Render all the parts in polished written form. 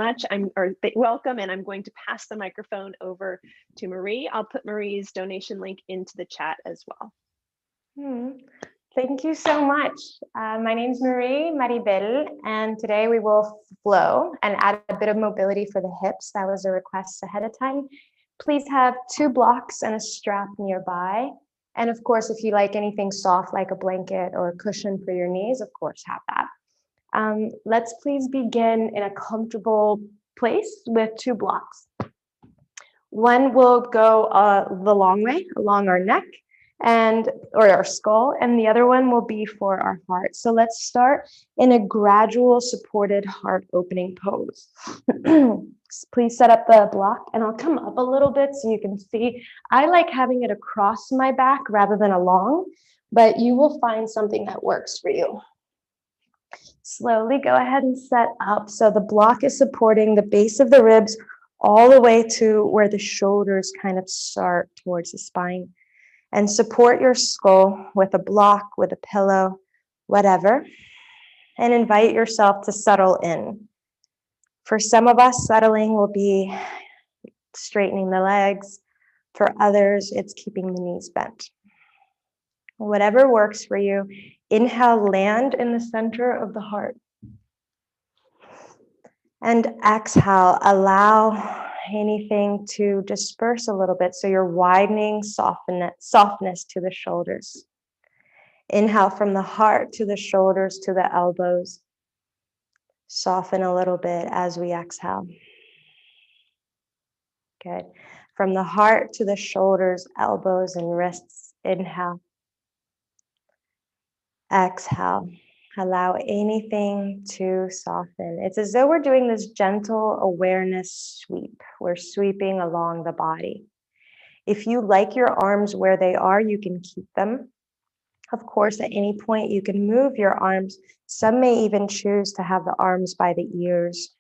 much. Welcome, and I'm going to pass the microphone over to Marie. I'll put Marie's donation link into the chat as well. Thank you so much. My name is Belle, and today we will flow and add a bit of mobility for the hips. That was a request ahead of time. Please have 2 blocks and a strap nearby. And of course, if you like anything soft like a blanket or a cushion for your knees, of course, have that. Let's please begin in a comfortable place with 2 blocks. One will go the long way along our neck or our skull, and the other one will be for our heart. So let's start in a gradual supported heart opening pose. Please set up the block, and I'll come up a little bit so you can see. I like having it across my back rather than along, but you will find something that works for you. Slowly go ahead and set up. So the block is supporting the base of the ribs all the way to where the shoulders kind of start towards the spine. And support your skull with a block, with a pillow, whatever, and invite yourself to settle in. For some of us, settling will be straightening the legs. For others, it's keeping the knees bent. Whatever works for you, inhale, land in the center of the heart. And exhale, allow anything to disperse a little bit, so you're widening softness to the shoulders. Inhale from the heart to the shoulders to the elbows. Soften a little bit as we exhale. Good. From the heart to the shoulders, elbows, and wrists. Inhale. Exhale. Allow anything to soften. It's as though we're doing this gentle awareness sweep. We're sweeping along the body. If you like your arms where they are, you can keep them. Of course, at any point, you can move your arms. Some may even choose to have the arms by the ears.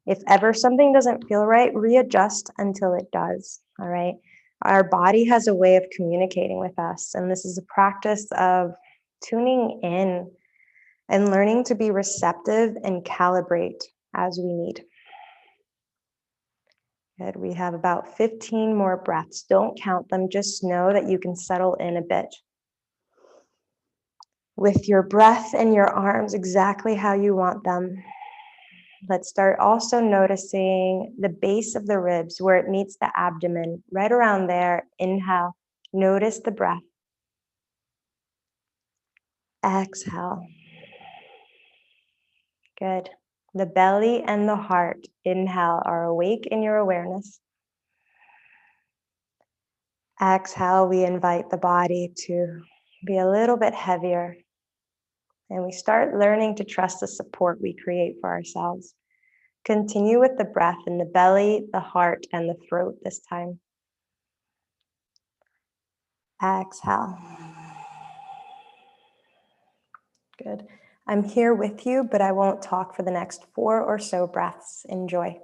If ever something doesn't feel right, readjust until it does, all right? Our body has a way of communicating with us, and this is a practice of tuning in and learning to be receptive and calibrate as we need. Good. We have about 15 more breaths. Don't count them. Just know that you can settle in a bit with your breath and your arms exactly how you want them. Let's start also noticing the base of the ribs where it meets the abdomen, right around there. Inhale. Notice the breath. Exhale. Good. The belly and the heart, inhale, are awake in your awareness. Exhale, we invite the body to be a little bit heavier. And we start learning to trust the support we create for ourselves. Continue with the breath in the belly, the heart, and the throat this time. Exhale. Good. I'm here with you, but I won't talk for the next 4 or so breaths. Enjoy.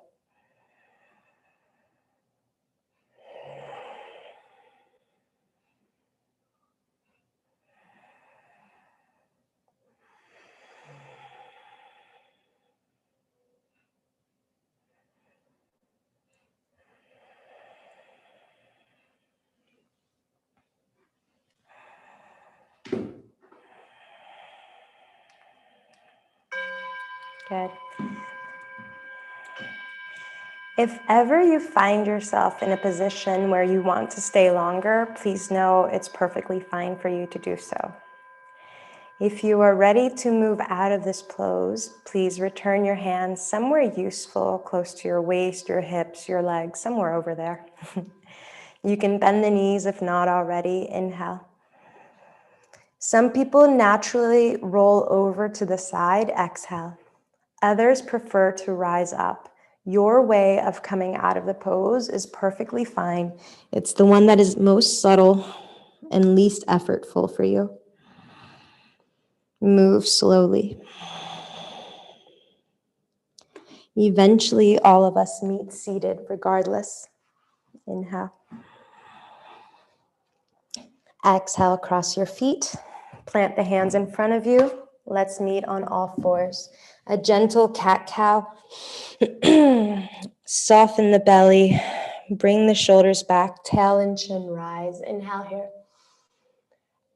Good. If ever you find yourself in a position where you want to stay longer, please know it's perfectly fine for you to do so. If you are ready to move out of this pose, please return your hands somewhere useful, close to your waist, your hips, your legs, somewhere over there. You can bend the knees if not already. Inhale. Some people naturally roll over to the side. Exhale. Others prefer to rise up. Your way of coming out of the pose is perfectly fine. It's the one that is most subtle and least effortful for you. Move slowly. Eventually, all of us meet seated regardless. Inhale. Exhale, cross your feet. Plant the hands in front of you. Let's meet on all fours. A gentle cat-cow. Soften the belly. Bring the shoulders back. Tail and chin rise. Inhale here.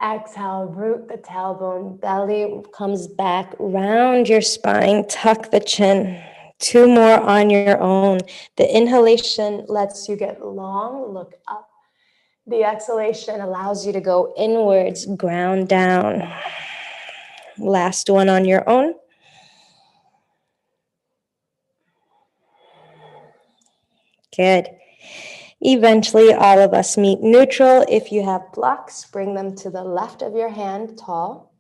Exhale, root the tailbone. Belly comes back. Round your spine. Tuck the chin. 2 more on your own. The inhalation lets you get long. Look up. The exhalation allows you to go inwards. Ground down. Last one on your own. Good. Eventually, all of us meet neutral. If you have blocks, bring them to the left of your hand, tall,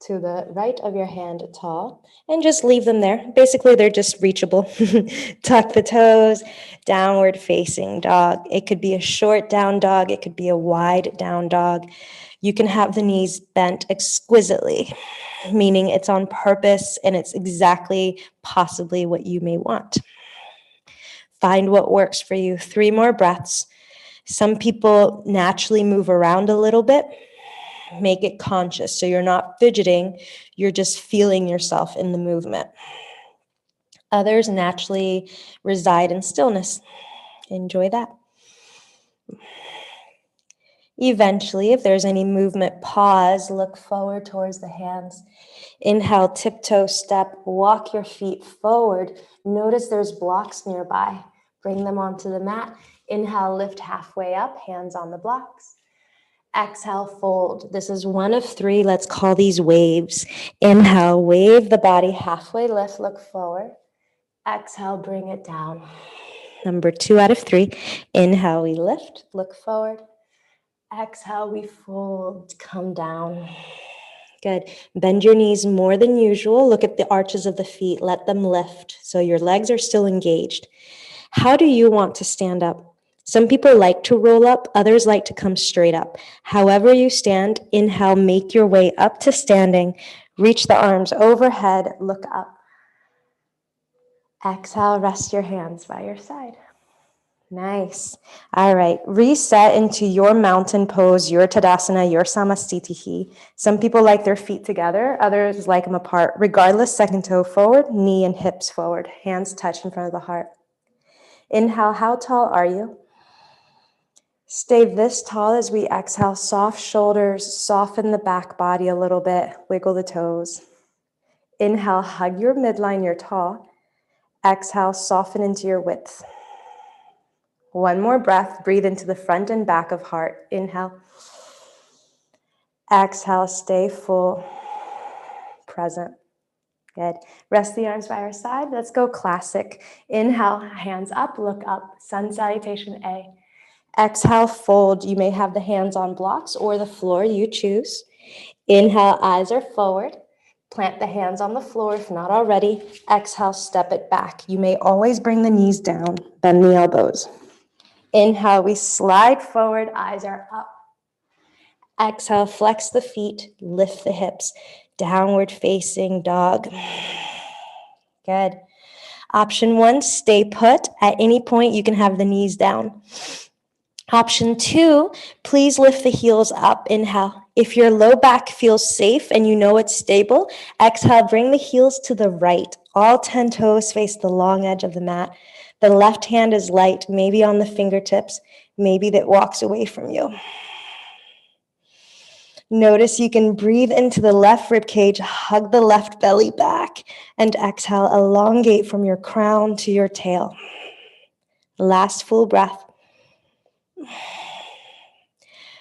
to the right of your hand, tall, and just leave them there. Basically, they're just reachable. Tuck the toes, downward facing dog. It could be a short down dog. It could be a wide down dog. You can have the knees bent exquisitely, meaning it's on purpose and it's exactly possibly what you may want. Find what works for you. 3 more breaths. Some people naturally move around a little bit. Make it conscious. So you're not fidgeting, you're just feeling yourself in the movement. Others naturally reside in stillness. Enjoy that. Eventually, if there's any movement, pause, look forward towards the hands. Inhale, tiptoe step, walk your feet forward. Notice there's blocks nearby. Bring them onto the mat. Inhale, lift halfway up, hands on the blocks. Exhale, fold. This is 1 of 3. Let's call these waves. Inhale, wave the body halfway lift, look forward. Exhale, bring it down. Number 2 out of 3. Inhale, we lift, look forward. Exhale, we fold, come down. Good. Bend your knees more than usual. Look at the arches of the feet. Let them lift so your legs are still engaged. How do you want to stand up? Some people like to roll up. Others like to come straight up. However you stand, inhale, make your way up to standing. Reach the arms overhead. Look up. Exhale, rest your hands by your side. Nice. All right. Reset into your mountain pose, your Tadasana, your Samasthiti. Some people like their feet together. Others like them apart. Regardless, second toe forward, knee and hips forward. Hands touch in front of the heart. Inhale, how tall are you? Stay this tall as we exhale. Soft shoulders, soften the back body a little bit. Wiggle the toes. Inhale, hug your midline, you're tall. Exhale, soften into your width. 1 more breath. Breathe into the front and back of heart. Inhale. Exhale, stay full, present. Good. Rest the arms by our side. Let's go classic. Inhale, hands up, look up. Sun salutation A. Exhale, fold. You may have the hands on blocks or the floor, you choose. Inhale, eyes are forward. Plant the hands on the floor if not already. Exhale, step it back. You may always bring the knees down, bend the elbows. Inhale, we slide forward, eyes are up. Exhale, flex the feet, lift the hips, downward facing dog. Good. Option 1, stay put. At any point, you can have the knees down. Option 2, please lift the heels up. Inhale. If your low back feels safe and you know it's stable, exhale, bring the heels to the right. All 10 toes face the long edge of the mat. The left hand is light, maybe on the fingertips, maybe that walks away from you. Notice you can breathe into the left rib cage, hug the left belly back, and exhale, elongate from your crown to your tail. Last full breath.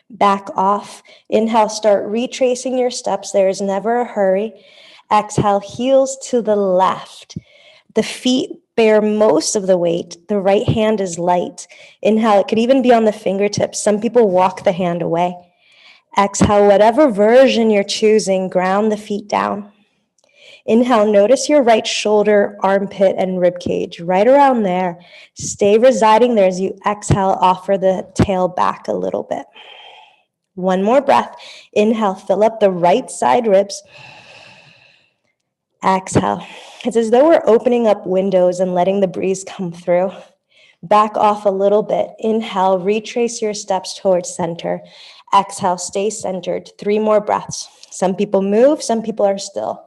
Back off. Inhale, start retracing your steps. There is never a hurry. Exhale, heels to the left. The feet bear most of the weight. The right hand is light. Inhale, it could even be on the fingertips. Some people walk the hand away. Exhale, whatever version you're choosing, ground the feet down. Inhale, notice your right shoulder, armpit, and rib cage, right around there. Stay residing there as you exhale, offer the tail back a little bit. 1 more breath. Inhale, fill up the right side ribs. Exhale. It's as though we're opening up windows and letting the breeze come through. Back off a little bit. Inhale, retrace your steps towards center. Exhale, stay centered. 3 more breaths. Some people move, some people are still.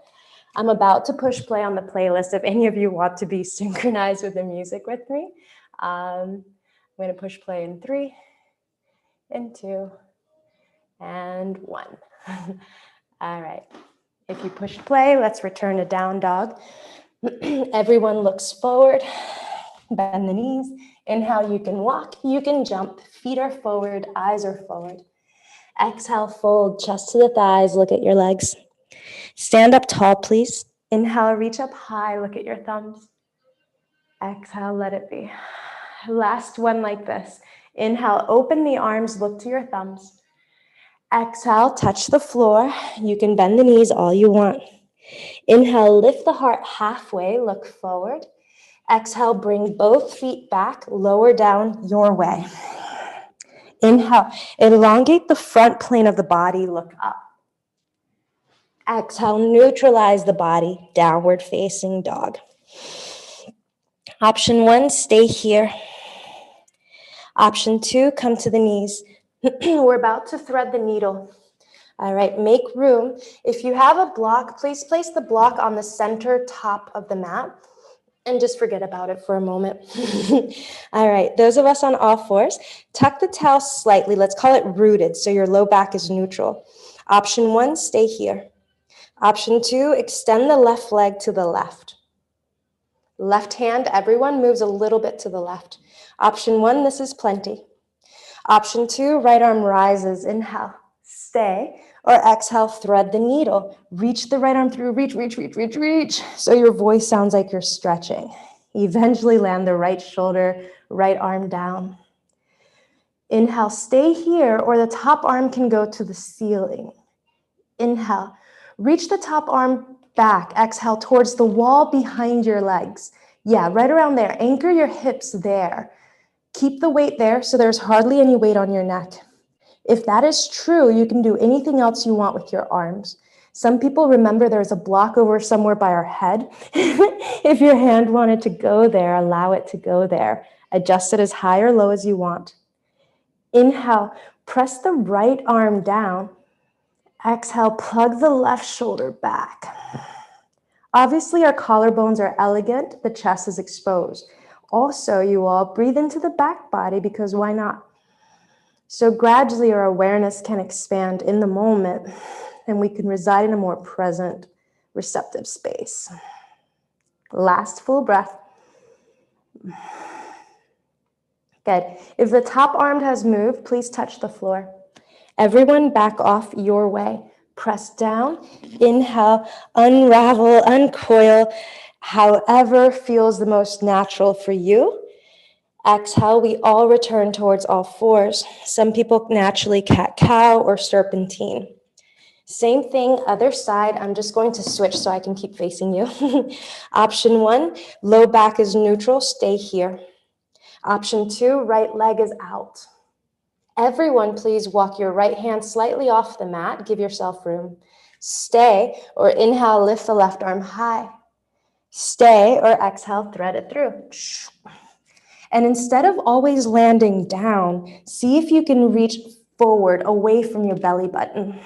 I'm about to push play on the playlist if any of you want to be synchronized with the music with me. I'm going to push play in 3, in 2, and 1. All right. If you push play, let's return to down dog. Everyone looks forward. Bend the knees. Inhale, you can walk, you can jump. Feet are forward, eyes are forward. Exhale, fold, chest to the thighs, look at your legs. Stand up tall, please. Inhale, reach up high, look at your thumbs. Exhale, let it be. Last one like this. Inhale, open the arms, look to your thumbs. Exhale, touch the floor. You can bend the knees all you want. Inhale, lift the heart halfway, look forward. Exhale, bring both feet back, lower down your way. Inhale, elongate the front plane of the body, look up. Exhale, neutralize the body, downward facing dog. Option 1, stay here. Option 2, come to the knees. We're about to thread the needle. All right, make room. If you have a block, please place the block on the center top of the mat and just forget about it for a moment. All right, those of us on all fours, tuck the towel slightly. Let's call it rooted so your low back is neutral. Option 1, stay here. Option 2, extend the left leg to the left. Left hand, everyone moves a little bit to the left. Option 1, this is plenty. Option 2, right arm rises, inhale, stay, or exhale, thread the needle. Reach the right arm through, reach, so your voice sounds like you're stretching. Eventually land the right shoulder, right arm down. Inhale, stay here, or the top arm can go to the ceiling. Inhale, reach the top arm back. Exhale, towards the wall behind your legs. Yeah, right around there. Anchor your hips there. Keep the weight there so there's hardly any weight on your neck. If that is true, you can do anything else you want with your arms. Some people remember there's a block over somewhere by our head. If your hand wanted to go there, allow it to go there. Adjust it as high or low as you want. Inhale, press the right arm down. Exhale, plug the left shoulder back. Obviously, our collarbones are elegant. The chest is exposed. Also, you all breathe into the back body because why not? So gradually our awareness can expand in the moment and we can reside in a more present, receptive space. Last full breath. Good. If the top arm has moved, please touch the floor. Everyone back off your way. Press down, inhale, unravel, uncoil, however feels the most natural for you. Exhale, we all return towards all fours. Some people naturally cat-cow or serpentine. Same thing, other side. I'm just going to switch so I can keep facing you. Option 1, low back is neutral, stay here. Option 2, right leg is out. Everyone, please walk your right hand slightly off the mat. Give yourself room. Stay or inhale, lift the left arm high. Stay or exhale, thread it through. And instead of always landing down, see if you can reach forward away from your belly button.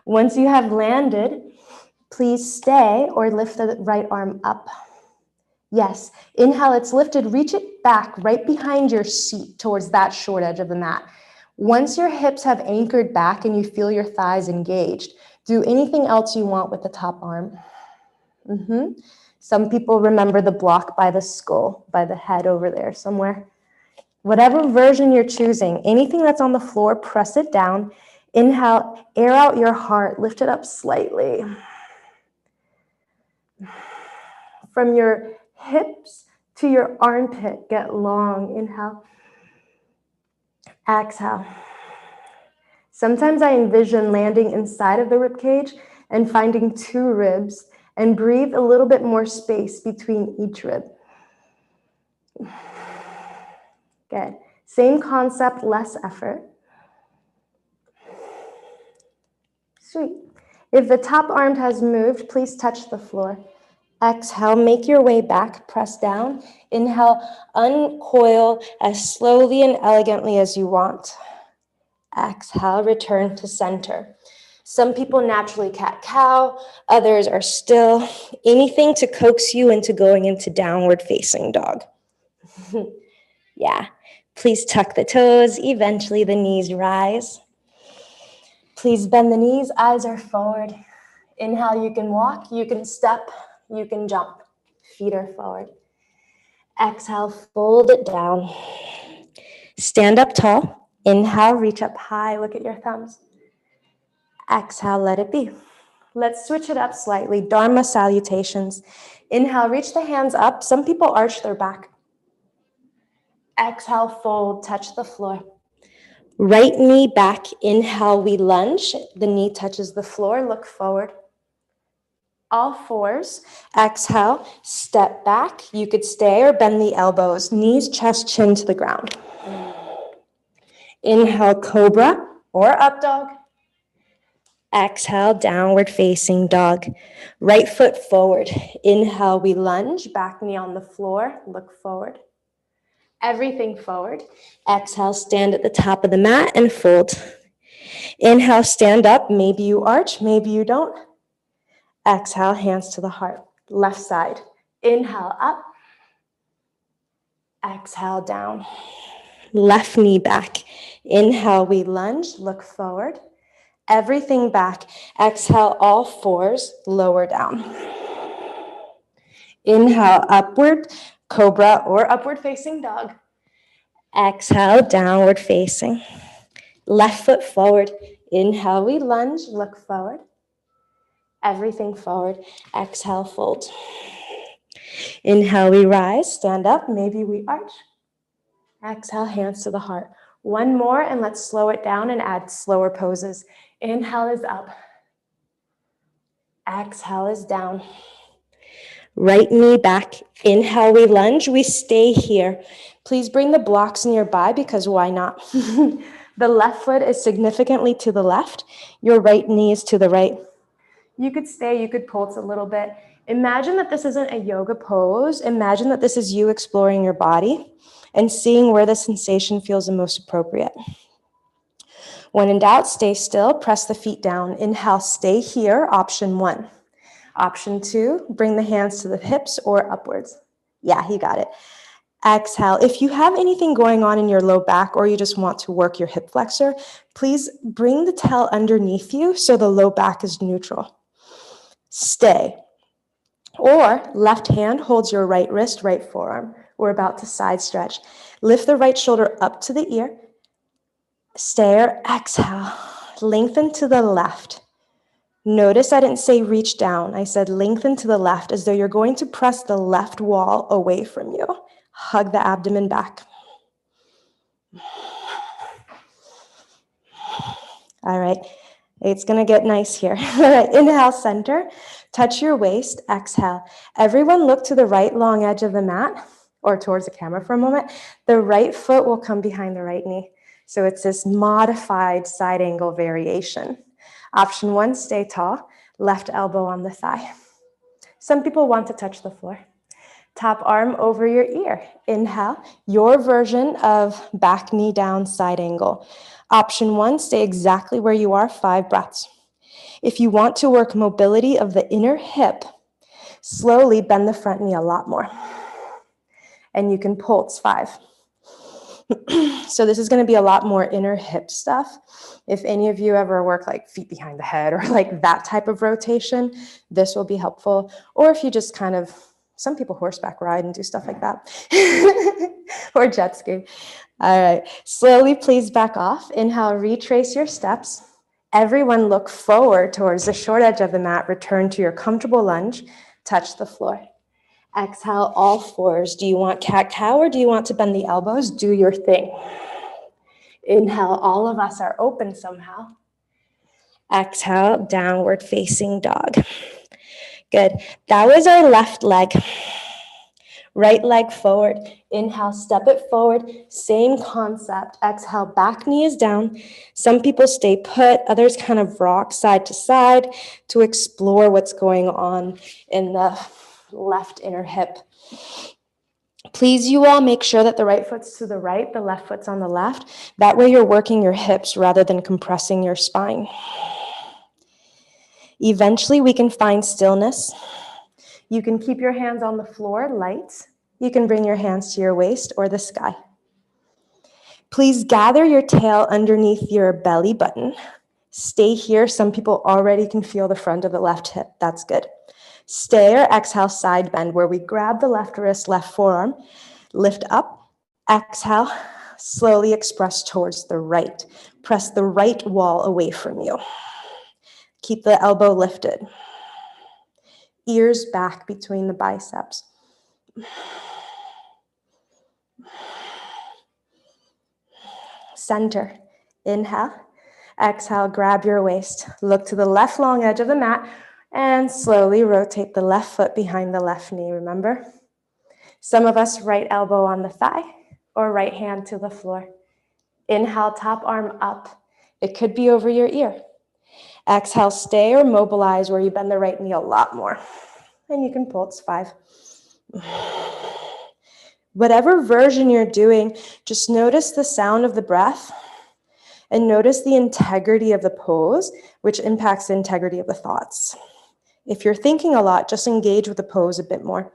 Once you have landed, please stay or lift the right arm up. Yes, inhale, it's lifted, reach it back right behind your seat towards that short edge of the mat. Once your hips have anchored back and you feel your thighs engaged, do anything else you want with the top arm. Some people remember the block by the skull, by the head over there somewhere. Whatever version you're choosing, anything that's on the floor, press it down. Inhale, air out your heart, lift it up slightly. From your hips to your armpit, get long. Inhale. Exhale. Sometimes I envision landing inside of the rib cage and finding 2 ribs and breathe a little bit more space between each rib. Good. Same concept, less effort. Sweet. If the top arm has moved, please touch the floor. Exhale, make your way back, press down. Inhale, uncoil as slowly and elegantly as you want. Exhale, return to center. Some people naturally cat-cow, others are still. Anything to coax you into going into downward facing dog. Yeah, please tuck the toes, eventually the knees rise. Please bend the knees, eyes are forward. Inhale, you can walk, you can step, you can jump. Feet are forward. Exhale, fold it down. Stand up tall. Inhale, reach up high, look at your thumbs. Exhale, let it be. Let's switch it up slightly. Dharma salutations. Inhale, reach the hands up. Some people arch their back. Exhale, fold, touch the floor. Right knee back. Inhale, we lunge. The knee touches the floor, look forward. All fours. Exhale, step back. You could stay or bend the elbows. Knees, chest, chin to the ground. Inhale, cobra or up dog. Exhale, downward facing dog. Right foot forward. Inhale, we lunge. Back knee on the floor. Look forward. Everything forward. Exhale, stand at the top of the mat and fold. Inhale, stand up. Maybe you arch, maybe you don't. Exhale, hands to the heart. Left side. Inhale, up. Exhale, down. Left knee back. Inhale, we lunge. Look forward. Everything back. Exhale, all fours. Lower down. Inhale, upward, cobra or upward facing dog. Exhale, downward facing. Left foot forward. Inhale, we lunge. Look forward. Everything forward. Exhale, fold. Inhale, we rise, stand up, maybe we arch. Exhale, hands to the heart. One more, and let's slow it down and add slower poses. Inhale is up. Exhale is down. Right knee back. Inhale, we lunge. We stay here. Please bring the blocks nearby because why not? The left foot is significantly to the left. Your right knee is to the right. You could stay, you could pulse a little bit. Imagine that this isn't a yoga pose. Imagine that this is you exploring your body and seeing where the sensation feels the most appropriate. When in doubt, stay still, press the feet down. Inhale, stay here, option 1. Option 2, bring the hands to the hips or upwards. Yeah, you got it. Exhale. If you have anything going on in your low back or you just want to work your hip flexor, please bring the tail underneath you so the low back is neutral. Stay. Or left hand holds your right wrist, right forearm. We're about to side stretch. Lift the right shoulder up to the ear. Stay or exhale. Lengthen to the left. Notice I didn't say reach down. I said lengthen to the left as though you're going to press the left wall away from you. Hug the abdomen back. All right. It's going to get nice here. All right. Inhale, center. Touch your waist. Exhale. Everyone look to the right long edge of the mat or towards the camera for a moment. The right foot will come behind the right knee. So it's this modified side angle variation. Option 1, stay tall. Left elbow on the thigh. Some people want to touch the floor. Top arm over your ear. Inhale, your version of back knee down side angle. Option 1, stay exactly where you are, 5 breaths. If you want to work mobility of the inner hip, slowly bend the front knee a lot more. And you can pulse 5. So this is going to be a lot more inner hip stuff. If any of you ever work like feet behind the head or like that type of rotation, this will be helpful. Or if you just kind of, some people horseback ride and do stuff like that. Or jet ski. All right, slowly please back off. Inhale, retrace your steps. Everyone look forward towards the short edge of the mat. Return to your comfortable lunge. Touch the floor. Exhale, all fours. Do you want cat-cow or do you want to bend the elbows? Do your thing. Inhale, all of us are open somehow. Exhale, downward facing dog. Good. That was our left leg. Right leg forward. Inhale, step it forward. Same concept. Exhale, back knee is down. Some people stay put. Others kind of rock side to side to explore what's going on in the left inner hip. Please, you all, make sure that the right foot's to the right, the left foot's on the left. That way you're working your hips rather than compressing your spine. Eventually, we can find stillness. You can keep your hands on the floor, light. You can bring your hands to your waist or the sky. Please gather your tail underneath your belly button. Stay here. Some people already can feel the front of the left hip. That's good. Stay or exhale, side bend, where we grab the left wrist, left forearm, lift up, exhale, slowly express towards the right. Press the right wall away from you. Keep the elbow lifted. Ears back between the biceps. Center. Inhale. Exhale, grab your waist. Look to the left long edge of the mat and slowly rotate the left foot behind the left knee, remember? Some of us right elbow on the thigh or right hand to the floor. Inhale, top arm up. It could be over your ear. Exhale, stay or mobilize where you bend the right knee a lot more. And you can pulse 5. Whatever version you're doing, just notice the sound of the breath and notice the integrity of the pose, which impacts the integrity of the thoughts. If you're thinking a lot, just engage with the pose a bit more.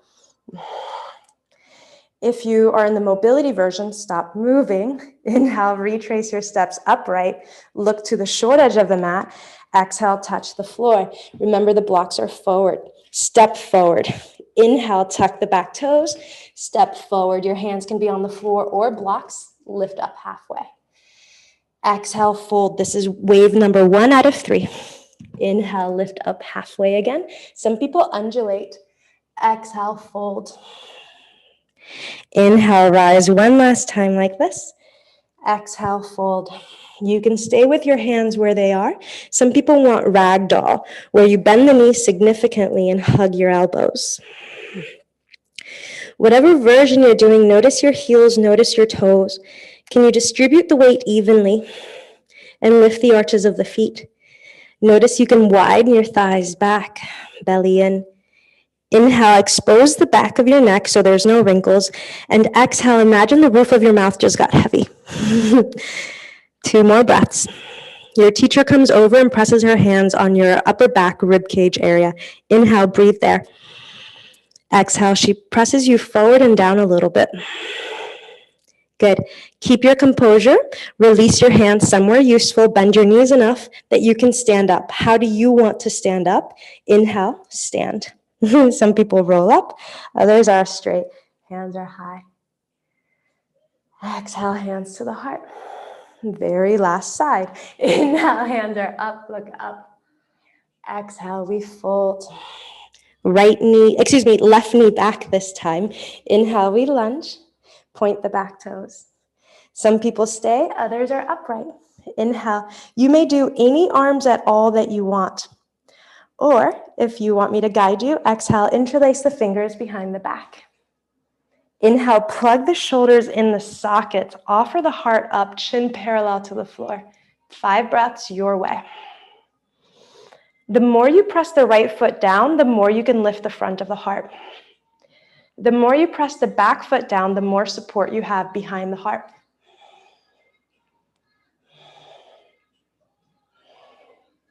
If you are in the mobility version, stop moving. Inhale, retrace your steps upright. Look to the short edge of the mat. Exhale, touch the floor. Remember, the blocks are forward. Step forward. Inhale, tuck the back toes. Step forward. Your hands can be on the floor or blocks. Lift up halfway. Exhale, fold. This is wave number 1 out of 3. Inhale, lift up halfway again. Some people undulate. Exhale, fold. Inhale, rise one last time like this. Exhale, fold. You can stay with your hands where they are. Some people want ragdoll, where you bend the knees significantly and hug your elbows. Whatever version you're doing, notice your heels, notice your toes. Can you distribute the weight evenly and lift the arches of the feet? Notice you can widen your thighs back, belly in. Inhale, expose the back of your neck so there's no wrinkles. And exhale, imagine the roof of your mouth just got heavy. 2 more breaths. Your teacher comes over and presses her hands on your upper back rib cage area. Inhale, breathe there. Exhale, she presses you forward and down a little bit. Good. Keep your composure. Release your hands somewhere useful. Bend your knees enough that you can stand up. How do you want to stand up? Inhale, stand. Some people roll up, others are straight. Hands are high. Exhale, hands to the heart. Very last side. Inhale, hands are up, look up. Exhale, we fold. Left knee back this time. Inhale, we lunge. Point the back toes. Some people stay, others are upright. Inhale. You may do any arms at all that you want. Or if you want me to guide you, exhale, interlace the fingers behind the back. Inhale, plug the shoulders in the sockets. Offer the heart up, chin parallel to the floor. 5 breaths your way. The more you press the right foot down, the more you can lift the front of the heart. The more you press the back foot down, the more support you have behind the heart.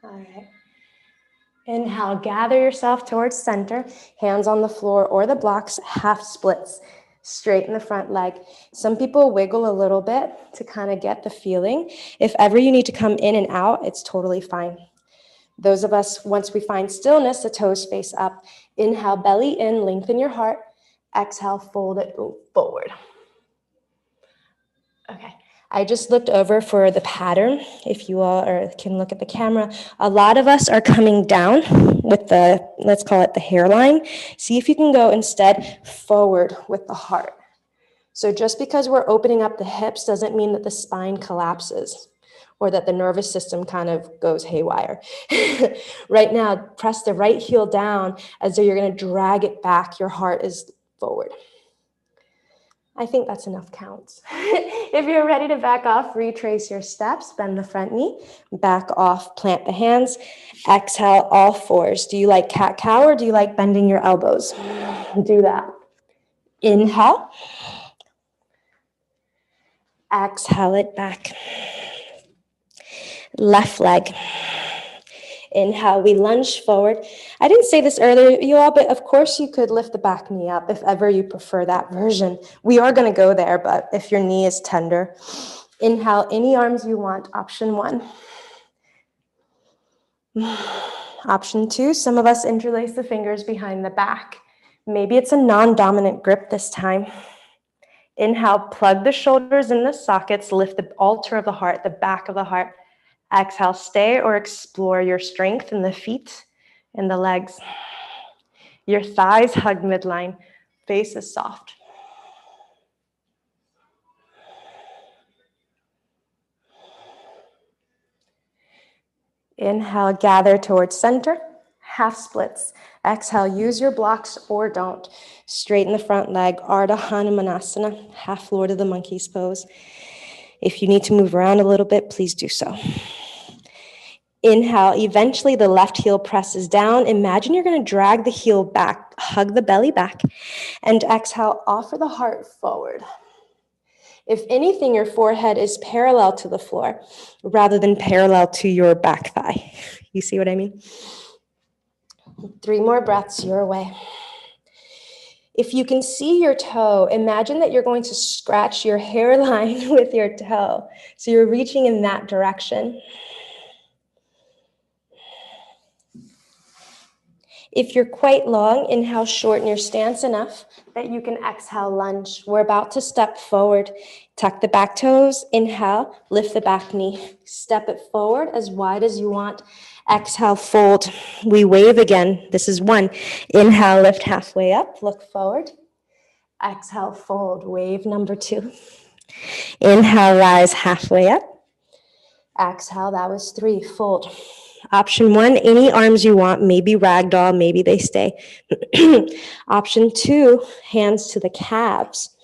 All right. Inhale, gather yourself towards center, hands on the floor or the blocks, half splits. Straighten the front leg. Some people wiggle a little bit to kind of get the feeling. If ever you need to come in and out, it's totally fine. Those of us, once we find stillness, the toes face up. Inhale, belly in, lengthen your heart. Exhale, fold it forward. Okay. I just looked over for the pattern. If you all can look at the camera, a lot of us are coming down with the, let's call it the hairline. See if you can go instead forward with the heart. So just because we're opening up the hips doesn't mean that the spine collapses or that the nervous system kind of goes haywire. Right now, press the right heel down as though you're going to drag it back. Your heart is forward. I think that's enough counts. If you're ready to back off, retrace your steps, bend the front knee, back off, plant the hands, exhale, all 4s. Do you like cat-cow or do you like bending your elbows? Do that. Inhale. Exhale it back. Left leg. Inhale, we lunge forward. I didn't say this earlier, you all, but of course you could lift the back knee up if ever you prefer that version. We are going to go there, but if your knee is tender, inhale any arms you want, option 1. Option 2, some of us interlace the fingers behind the back. Maybe it's a non-dominant grip this time. Inhale, plug the shoulders in the sockets, lift the altar of the heart, the back of the heart. Exhale, stay or explore your strength in the feet and the legs. Your thighs hug midline, face is soft. Inhale, gather towards center, half splits. Exhale, use your blocks or don't. Straighten the front leg, Ardha Hanumanasana, half Lord of the Monkeys pose. If you need to move around a little bit, please do so. Inhale, eventually the left heel presses down. Imagine you're going to drag the heel back, hug the belly back, and exhale, offer the heart forward. If anything, your forehead is parallel to the floor rather than parallel to your back thigh. You see what I mean? 3 more breaths your way. If you can see your toe, imagine that you're going to scratch your hairline with your toe. So you're reaching in that direction. If you're quite long, inhale, shorten your stance enough that you can exhale, lunge. We're about to step forward. Tuck the back toes, inhale, lift the back knee. Step it forward as wide as you want. Exhale, fold. We wave again. This is 1. Inhale, lift halfway up, look forward. Exhale, fold, wave number 2. Inhale, rise halfway up. Exhale, that was 3, fold. Option 1, any arms you want, maybe ragdoll, maybe they stay. Option 2, hands to the calves.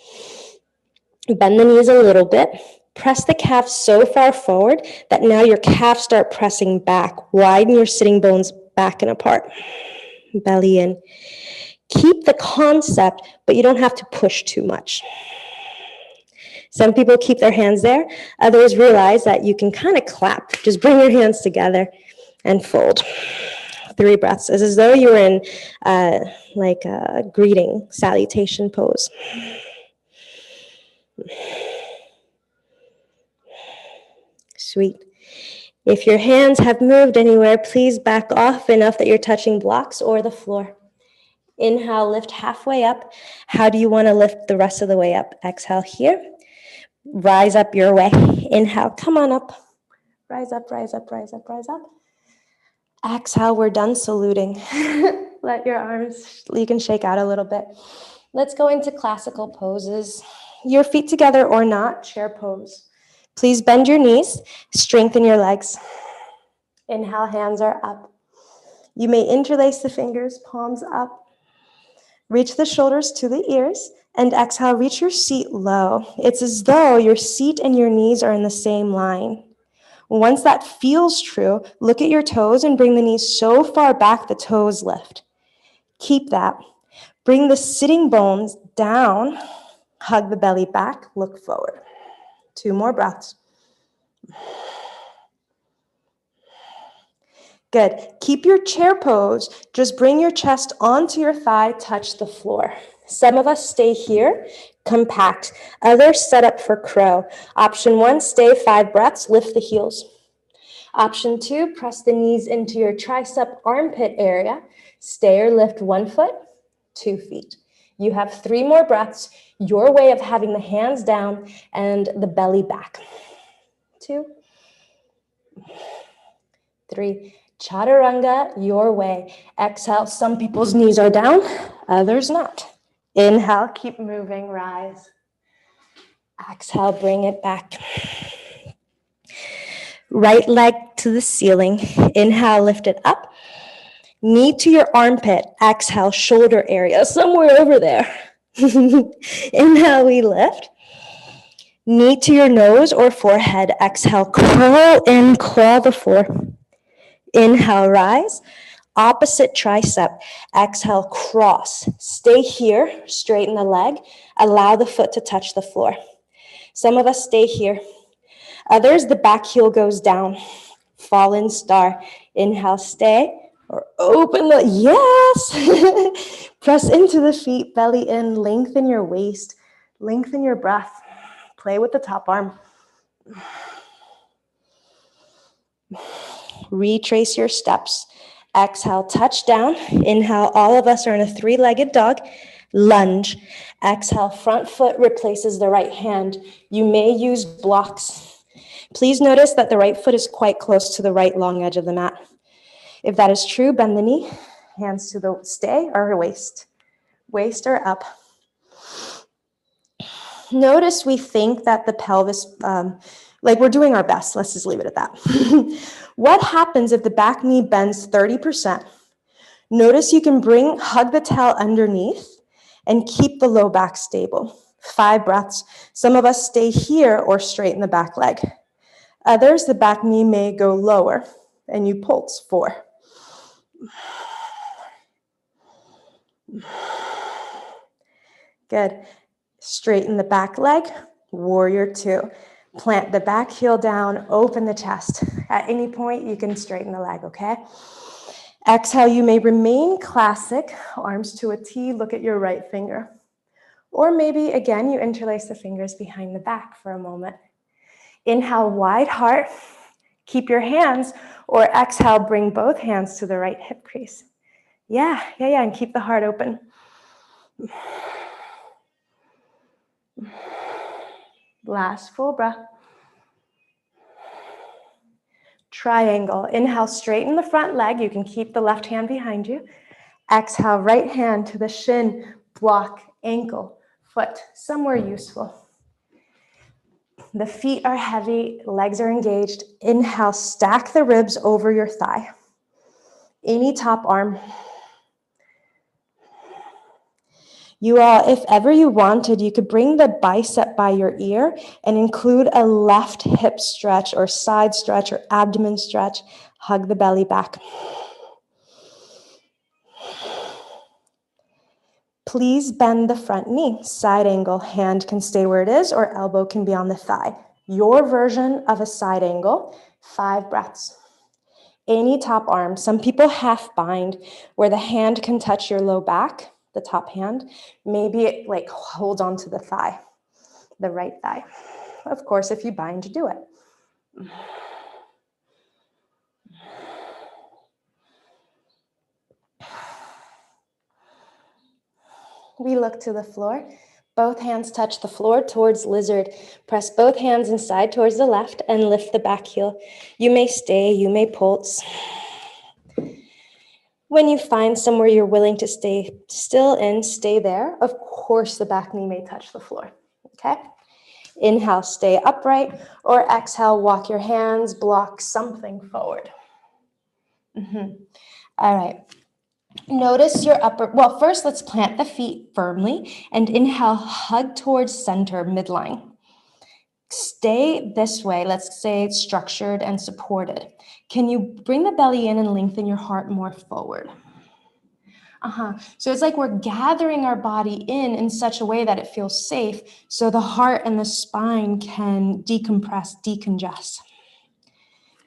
Bend the knees a little bit. Press the calves so far forward that now your calves start pressing back. Widen your sitting bones back and apart. Belly in. Keep the concept, but you don't have to push too much. Some people keep their hands there. Others realize that you can kind of clap. Just bring your hands together and fold. 3 breaths. It's as though you were in like a greeting, salutation pose. Sweet. If your hands have moved anywhere, please back off enough that you're touching blocks or the floor. Inhale, lift halfway up. How do you want to lift the rest of the way up? Exhale here. Rise up your way. Inhale, come on up. Rise up, rise up, rise up, rise up. Exhale, we're done saluting. Let your arms, you can shake out a little bit. Let's go into classical poses. Your feet together or not, chair pose. Please bend your knees, strengthen your legs. Inhale, hands are up. You may interlace the fingers, palms up. Reach the shoulders to the ears, and exhale, reach your seat low. It's as though your seat and your knees are in the same line. Once that feels true, look at your toes and bring the knees so far back the toes lift. Keep that. Bring the sitting bones down, hug the belly back, look forward. 2 more breaths. Good. Keep your chair pose. Just bring your chest onto your thigh, touch the floor. Some of us stay here, compact. Others set up for crow. Option 1, stay 5 breaths, lift the heels. Option 2, press the knees into your tricep armpit area. Stay or lift 1 foot, 2 feet. You have 3 more breaths, your way of having the hands down and the belly back. 2, 3. Chaturanga, your way. Exhale, some people's knees are down, others not. Inhale, keep moving, rise. Exhale, bring it back. Right leg to the ceiling. Inhale, lift it up. Knee to your armpit. Exhale, shoulder area, somewhere over there. Inhale, we lift. Knee to your nose or forehead. Exhale, curl in, claw the floor. Inhale, rise. Opposite tricep. Exhale, cross. Stay here, straighten the leg. Allow the foot to touch the floor. Some of us stay here. Others, the back heel goes down. fallen star. Inhale, stay, or open the, yes. Press into the feet, belly in, lengthen your waist, lengthen your breath. Play with the top arm. Retrace your steps. Exhale, touch down. Inhale, all of us are in a three-legged dog. Lunge. Exhale, front foot replaces the right hand. You may use blocks. Please notice that the right foot is quite close to the right long edge of the mat. If that is true, bend the knee. Hands to the stay or waist. Waist or up. Notice we think that the pelvis, like we're doing our best. Let's just leave it at that. What happens if the back knee bends 30%? Notice you can hug the tail underneath and keep the low back stable. 5 breaths. Some of us stay here or straighten the back leg. Others, the back knee may go lower and you pulse. 4. Good. Straighten the back leg, warrior 2. Plant the back heel down, open the chest. At any point, you can straighten the leg, okay? Exhale, you may remain classic, arms to a T, look at your right finger. Or maybe, again, you interlace the fingers behind the back for a moment. Inhale, wide heart, keep your hands, or exhale, bring both hands to the right hip crease. Yeah, and keep the heart open. Last full breath. Triangle. Inhale, straighten the front leg. You can keep the left hand behind you. Exhale, right hand to the shin, block, ankle, foot, somewhere useful. The feet are heavy, legs are engaged. Inhale, stack the ribs over your thigh. Any top arm. You all, if ever you wanted, you could bring the bicep by your ear and include a left hip stretch or side stretch or abdomen stretch. Hug the belly back. Please bend the front knee. Side angle, hand can stay where it is or elbow can be on the thigh. Your version of a side angle, 5 breaths. Any top arm. Some people half bind where the hand can touch your low back, the top hand. Maybe it like hold on to the thigh, the right thigh. Of course, if you bind, do it. We look to the floor. Both hands touch the floor towards lizard. Press both hands inside towards the left and lift the back heel. You may stay, you may pulse. When you find somewhere you're willing to stay still in, stay there. Of course, the back knee may touch the floor, okay? Inhale, stay upright, or exhale, walk your hands, block something forward. All right. Notice your upper, well, first let's plant the feet firmly and inhale, hug towards center, midline. Stay this way, let's say it's structured and supported. Can you bring the belly in and lengthen your heart more forward? So it's like we're gathering our body in such a way that it feels safe so the heart and the spine can decompress, decongest.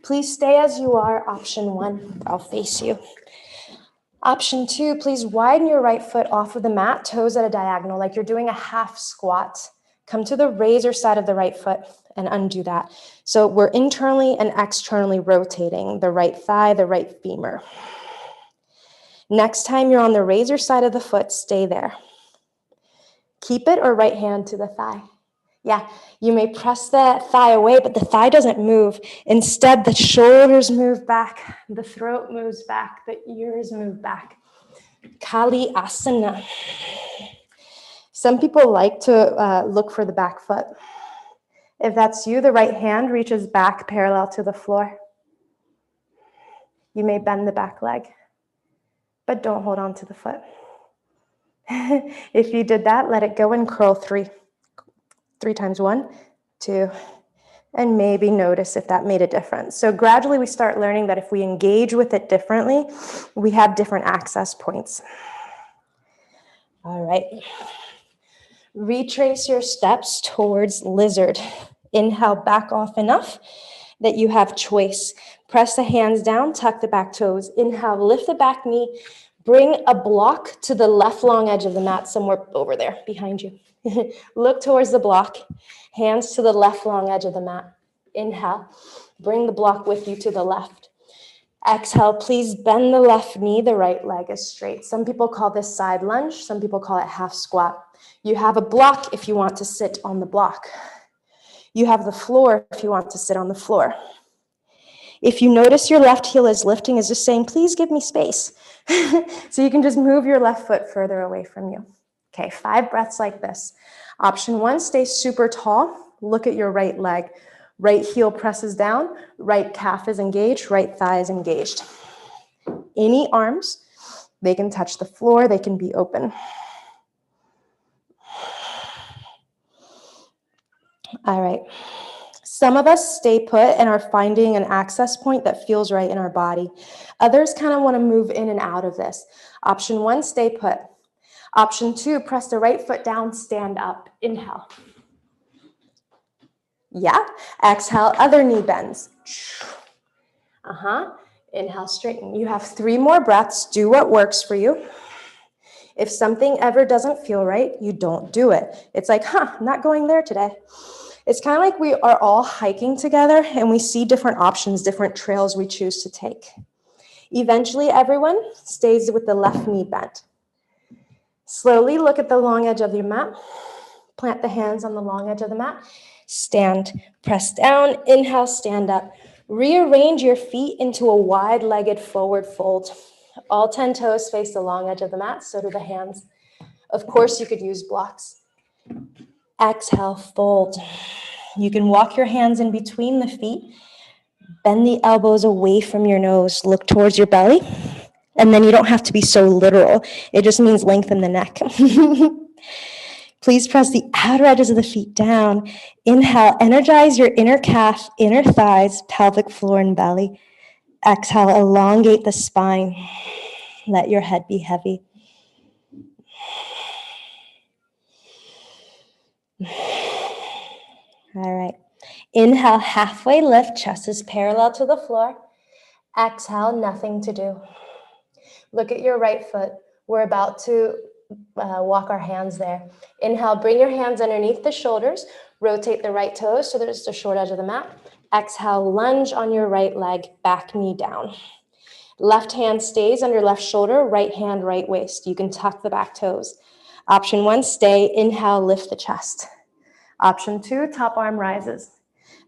Please stay as you are. Option 1, I'll face you. Option 2, please widen your right foot off of the mat, toes at a diagonal, like you're doing a half squat. Come to the razor side of the right foot and undo that. So we're internally and externally rotating the right thigh, the right femur. Next time you're on the razor side of the foot, stay there. Keep it or right hand to the thigh. Yeah, you may press the thigh away, but the thigh doesn't move. Instead, the shoulders move back, the throat moves back, the ears move back. Kali Asana. Some people like to look for the back foot. If that's you, the right hand reaches back parallel to the floor. You may bend the back leg, but don't hold on to the foot. If you did that, let it go and curl 3. 3 times 1, 2, and maybe notice if that made a difference. So gradually we start learning that if we engage with it differently, we have different access points. All right. Retrace your steps towards lizard. Inhale, back off enough that you have choice. Press the hands down, tuck the back toes. Inhale, lift the back knee. Bring a block to the left long edge of the mat, somewhere over there behind you. Look towards the block. Hands to the left long edge of the mat. Inhale, bring the block with you to the left. Exhale, please bend the left knee, the right leg is straight. Some people call this side lunge, some people call it half squat. You have a block if you want to sit on the block. You have the floor if you want to sit on the floor. If you notice your left heel is lifting, is just saying, please give me space. So you can just move your left foot further away from you. Okay, 5 breaths like this. Option 1, stay super tall. Look at your right leg. Right heel presses down, right calf is engaged, right thigh is engaged. Any arms, they can touch the floor, they can be open. All right. Some of us stay put and are finding an access point that feels right in our body. Others kind of want to move in and out of this. Option 1, stay put. Option 2, press the right foot down, stand up. Inhale. Yeah. Exhale, other knee bends. Inhale, straighten. You have 3 more breaths. Do what works for you. If something ever doesn't feel right, you don't do it. It's like, I'm not going there today. It's kind of like we are all hiking together and we see different options, different trails we choose to take. Eventually, everyone stays with the left knee bent. Slowly look at the long edge of your mat. Plant the hands on the long edge of the mat. Stand, press down, inhale, stand up. Rearrange your feet into a wide-legged forward fold. All 10 toes face the long edge of the mat, so do the hands. Of course, you could use blocks. Exhale, fold. You can walk your hands in between the feet. Bend the elbows away from your nose. Look towards your belly. And then you don't have to be so literal. It just means lengthen the neck. Please press the outer edges of the feet down. Inhale, energize your inner calf, inner thighs, pelvic floor, and belly. Exhale, elongate the spine. Let your head be heavy. All right. Inhale, halfway lift, chest is parallel to the floor. Exhale, nothing to do. Look at your right foot. We're about to walk our hands there. Inhale, bring your hands underneath the shoulders. Rotate the right toes so there's the short edge of the mat. Exhale, lunge on your right leg, back knee down. Left hand stays under left shoulder, right hand, right waist. You can tuck the back toes. Option 1, stay. Inhale, lift the chest. Option 2, top arm rises.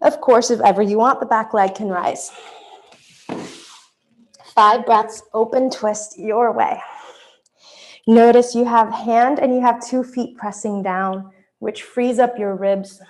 Of course, if ever you want, the back leg can rise. 5 breaths, open twist your way. Notice you have hand and you have 2 feet pressing down, which frees up your ribs.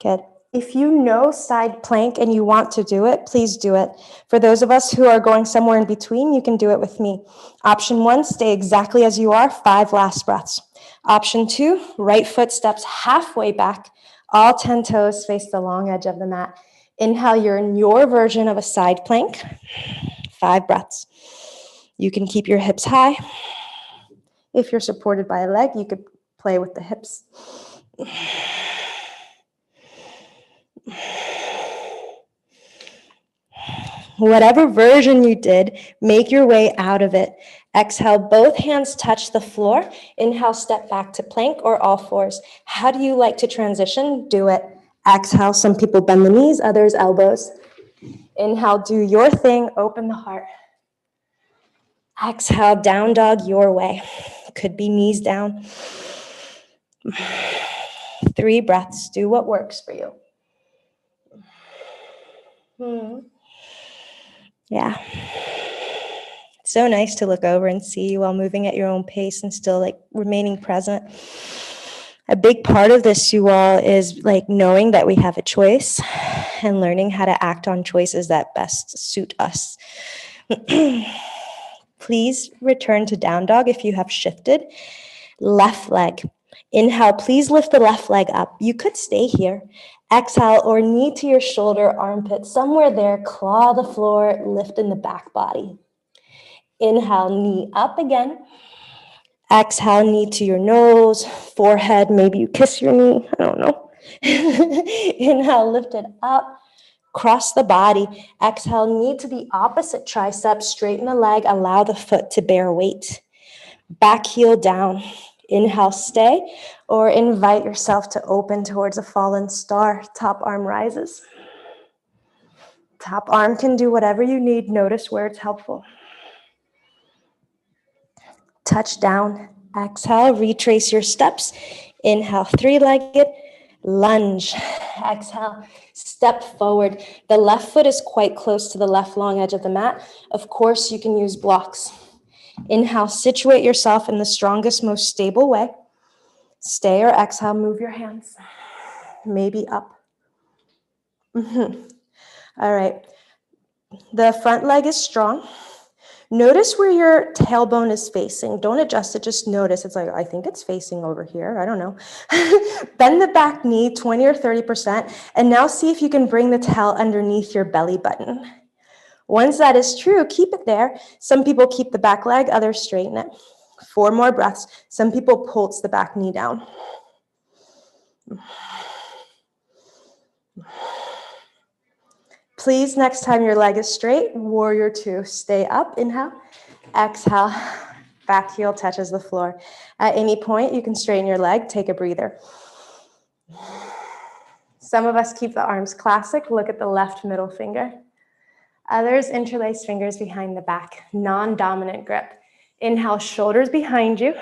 Good. If you know side plank and you want to do it, please do it. For those of us who are going somewhere in between, you can do it with me. Option 1, stay exactly as you are, 5 last breaths. Option 2, right foot steps halfway back. All 10 toes face the long edge of the mat. Inhale, you're in your version of a side plank. 5 breaths. You can keep your hips high. If you're supported by a leg, you could play with the hips. Whatever version you did, make your way out of it. Exhale, both hands touch the floor. Inhale, step back to plank or all fours. How do you like to transition? Do it. Exhale, some people bend the knees, others elbows. Inhale, do your thing, open the heart. Exhale, down dog your way. Could be knees down. 3 breaths, do what works for you. Yeah. It's so nice to look over and see you while moving at your own pace and still remaining present. A big part of this, you all, is knowing that we have a choice and learning how to act on choices that best suit us. Please return to down dog if you have shifted. Left leg. Inhale, please lift the left leg up. You could stay here. Exhale or knee to your shoulder, armpit, somewhere there, claw the floor, lift in the back body. Inhale, knee up again. Exhale, knee to your nose, forehead, maybe you kiss your knee, I don't know. Inhale, lift it up. Cross the body. Exhale, knee to the opposite tricep. Straighten the leg. Allow the foot to bear weight. Back heel down. Inhale, stay, or invite yourself to open towards a fallen star. Top arm rises. Top arm can do whatever you need. Notice where it's helpful. Touch down. Exhale, retrace your steps. Inhale, three-legged lunge. Exhale, step forward. The left foot is quite close to the left long edge of the mat. Of course, you can use blocks. Inhale, situate yourself in the strongest, most stable way. Stay or exhale, move your hands. Maybe up. All right. The front leg is strong. Notice where your tailbone is facing. Don't adjust it, just notice. It's like, I think it's facing over here. I don't know. Bend the back knee 20 or 30%, and now see if you can bring the tail underneath your belly button. Once that is true, keep it there. Some people keep the back leg, others straighten it. 4 more breaths. Some people pulse the back knee down. Please, next time your leg is straight, warrior 2. Stay up, inhale, exhale, back heel touches the floor. At any point, you can straighten your leg, take a breather. Some of us keep the arms classic, look at the left middle finger. Others interlace fingers behind the back, non-dominant grip. Inhale, shoulders behind you,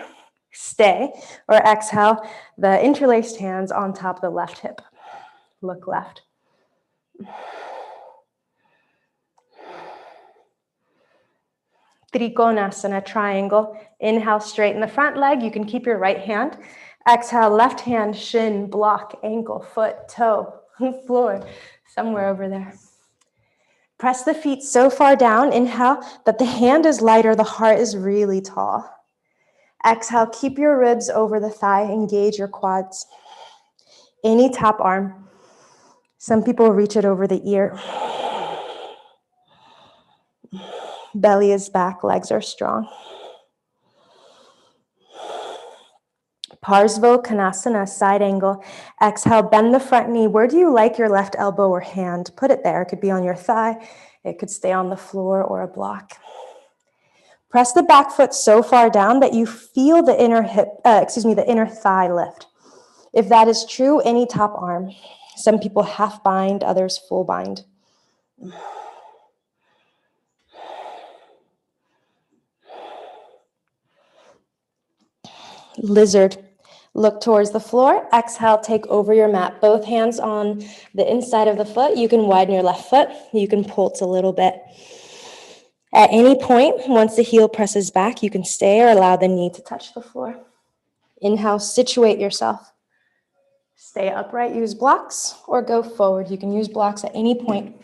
stay, or exhale, the interlaced hands on top of the left hip. Look left. Trikonasana, triangle. Inhale, straighten the front leg. You can keep your right hand. Exhale, left hand, shin, block, ankle, foot, toe, floor, somewhere over there. Press the feet so far down, inhale, that the hand is lighter, the heart is really tall. Exhale, keep your ribs over the thigh, engage your quads. Any top arm. Some people reach it over the ear. Belly is back, legs are strong. Parsva Konasana, side angle. Exhale, bend the front knee. Where do you like your left elbow or hand? Put it there. It could be on your thigh. It could stay on the floor or a block. Press the back foot so far down that you feel the the inner thigh lift. If that is true, any top arm. Some people half bind, others full bind. Lizard. Look towards the floor. Exhale, take over your mat. Both hands on the inside of the foot. You can widen your left foot. You can pulse a little bit. At any point, once the heel presses back, you can stay or allow the knee to touch the floor. Inhale, situate yourself. Stay upright, use blocks, or go forward. You can use blocks at any point.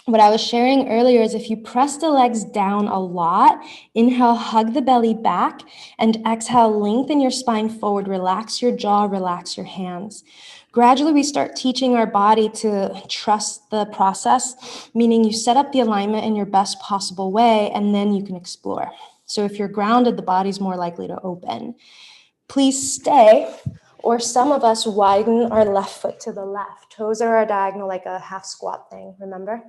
What I was sharing earlier is if you press the legs down a lot, inhale, hug the belly back, and exhale, lengthen your spine forward, relax your jaw, relax your hands. Gradually, we start teaching our body to trust the process, meaning you set up the alignment in your best possible way, and then you can explore. So if you're grounded, the body's more likely to open. Please stay, or some of us widen our left foot to the left. Toes are diagonal like a half squat thing, remember?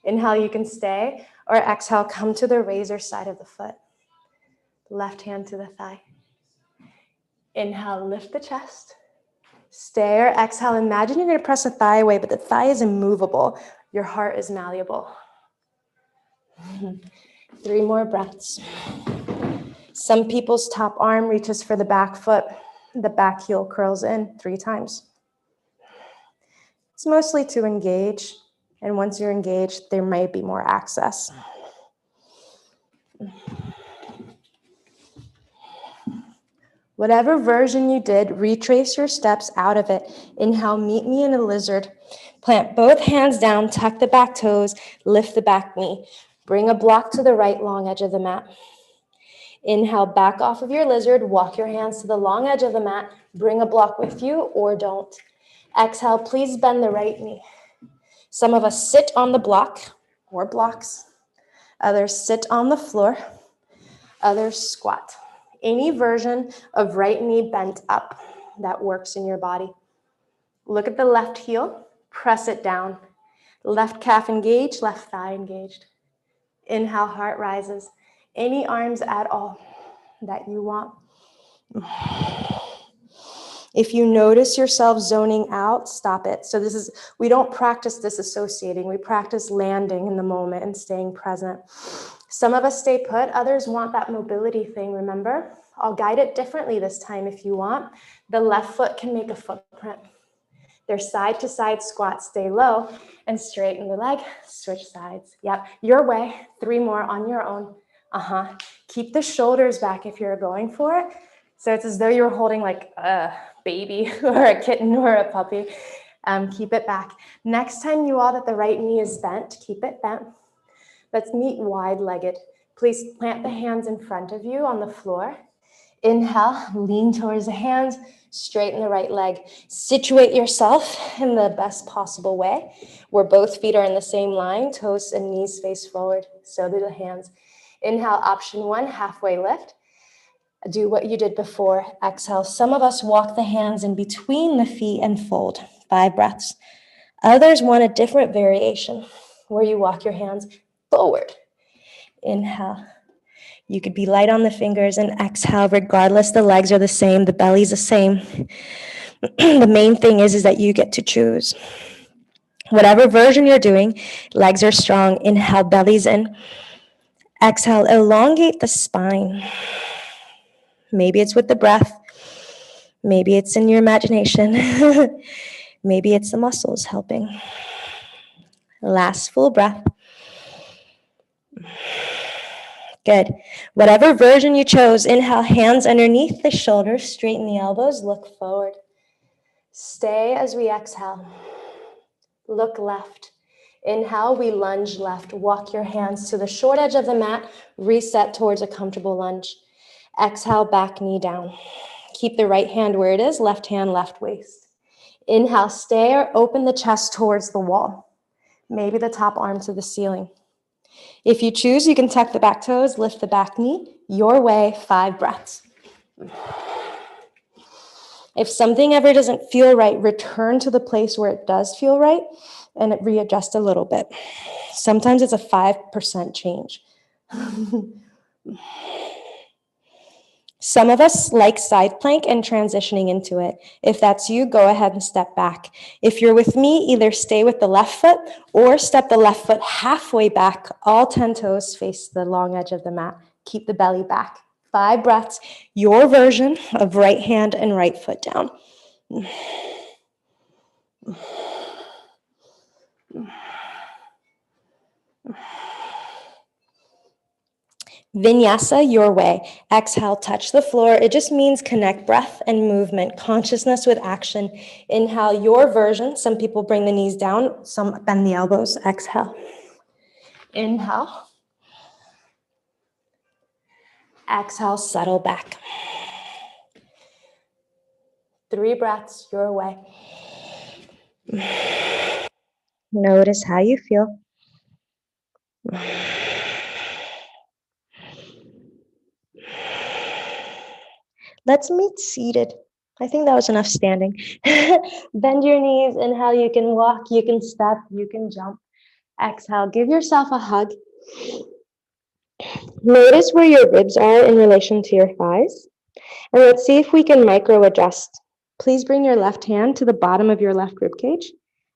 Inhale, you can stay, or exhale, come to the razor side of the foot. Left hand to the thigh. Inhale, lift the chest. Stay or exhale, imagine you're gonna press the thigh away, but the thigh is immovable. Your heart is malleable. 3 more breaths. Some people's top arm reaches for the back foot. The back heel curls in 3 times. It's mostly to engage. And once you're engaged, there might be more access. Whatever version you did, retrace your steps out of it. Inhale, meet me in a lizard. Plant both hands down, tuck the back toes, lift the back knee. Bring a block to the right long edge of the mat. Inhale, back off of your lizard, walk your hands to the long edge of the mat, bring a block with you or don't. Exhale, please bend the right knee. Some of us sit on the block or blocks. Others sit on the floor. Others squat. Any version of right knee bent up that works in your body. Look at the left heel, press it down. Left calf engaged, left thigh engaged. Inhale, heart rises. Any arms at all that you want. If you notice yourself zoning out, stop it. So we don't practice disassociating. We practice landing in the moment and staying present. Some of us stay put, others want that mobility thing, remember? I'll guide it differently this time if you want. The left foot can make a footprint. Their side to side squat, stay low and straighten the leg, switch sides. Yep, your way, 3 more on your own. Keep the shoulders back if you're going for it. So it's as though you're holding like a baby or a kitten or a puppy. Keep it back. Next time you all that the right knee is bent, keep it bent. Let's meet wide-legged. Please plant the hands in front of you on the floor. Inhale, lean towards the hands, straighten the right leg. Situate yourself in the best possible way, where both feet are in the same line, toes and knees face forward, so do the hands. Inhale, option 1, halfway lift. Do what you did before. Exhale. Some of us walk the hands in between the feet and fold. 5 breaths. Others want a different variation, where you walk your hands forward. Inhale. You could be light on the fingers and exhale. Regardless, the legs are the same. The belly's the same. The main thing is that you get to choose. Whatever version you're doing, legs are strong. Inhale, belly's in. Exhale, elongate the spine. Maybe it's with the breath. Maybe it's in your imagination. Maybe it's the muscles helping. Last full breath. Good. Whatever version you chose, inhale, hands underneath the shoulders, straighten the elbows, look forward. Stay as we exhale. Look left. Inhale, we lunge left. Walk your hands to the short edge of the mat, reset towards a comfortable lunge. Exhale, back knee down. Keep the right hand where it is, left hand, left waist. Inhale, stay or open the chest towards the wall. Maybe the top arm to the ceiling. If you choose, you can tuck the back toes, lift the back knee. Your way, 5 breaths. If something ever doesn't feel right, return to the place where it does feel right and readjust a little bit. Sometimes it's a 5% change. Some of us like side plank and transitioning into it. If that's you, go ahead and step back. If you're with me, either stay with the left foot or step the left foot halfway back. All 10 toes face the long edge of the mat. Keep the belly back. 5 breaths, your version of right hand and right foot down. Vinyasa, your way. Exhale, touch the floor. It just means connect breath and movement, consciousness with action. Inhale, your version. Some people bring the knees down, some bend the elbows. Exhale. Inhale. Exhale, settle back. 3 breaths, your way. Notice how you feel. Let's meet seated. I think that was enough standing. Bend your knees. Inhale, you can walk, you can step, you can jump. Exhale, give yourself a hug. Notice where your ribs are in relation to your thighs. And let's see if we can micro adjust. Please bring your left hand to the bottom of your left rib cage.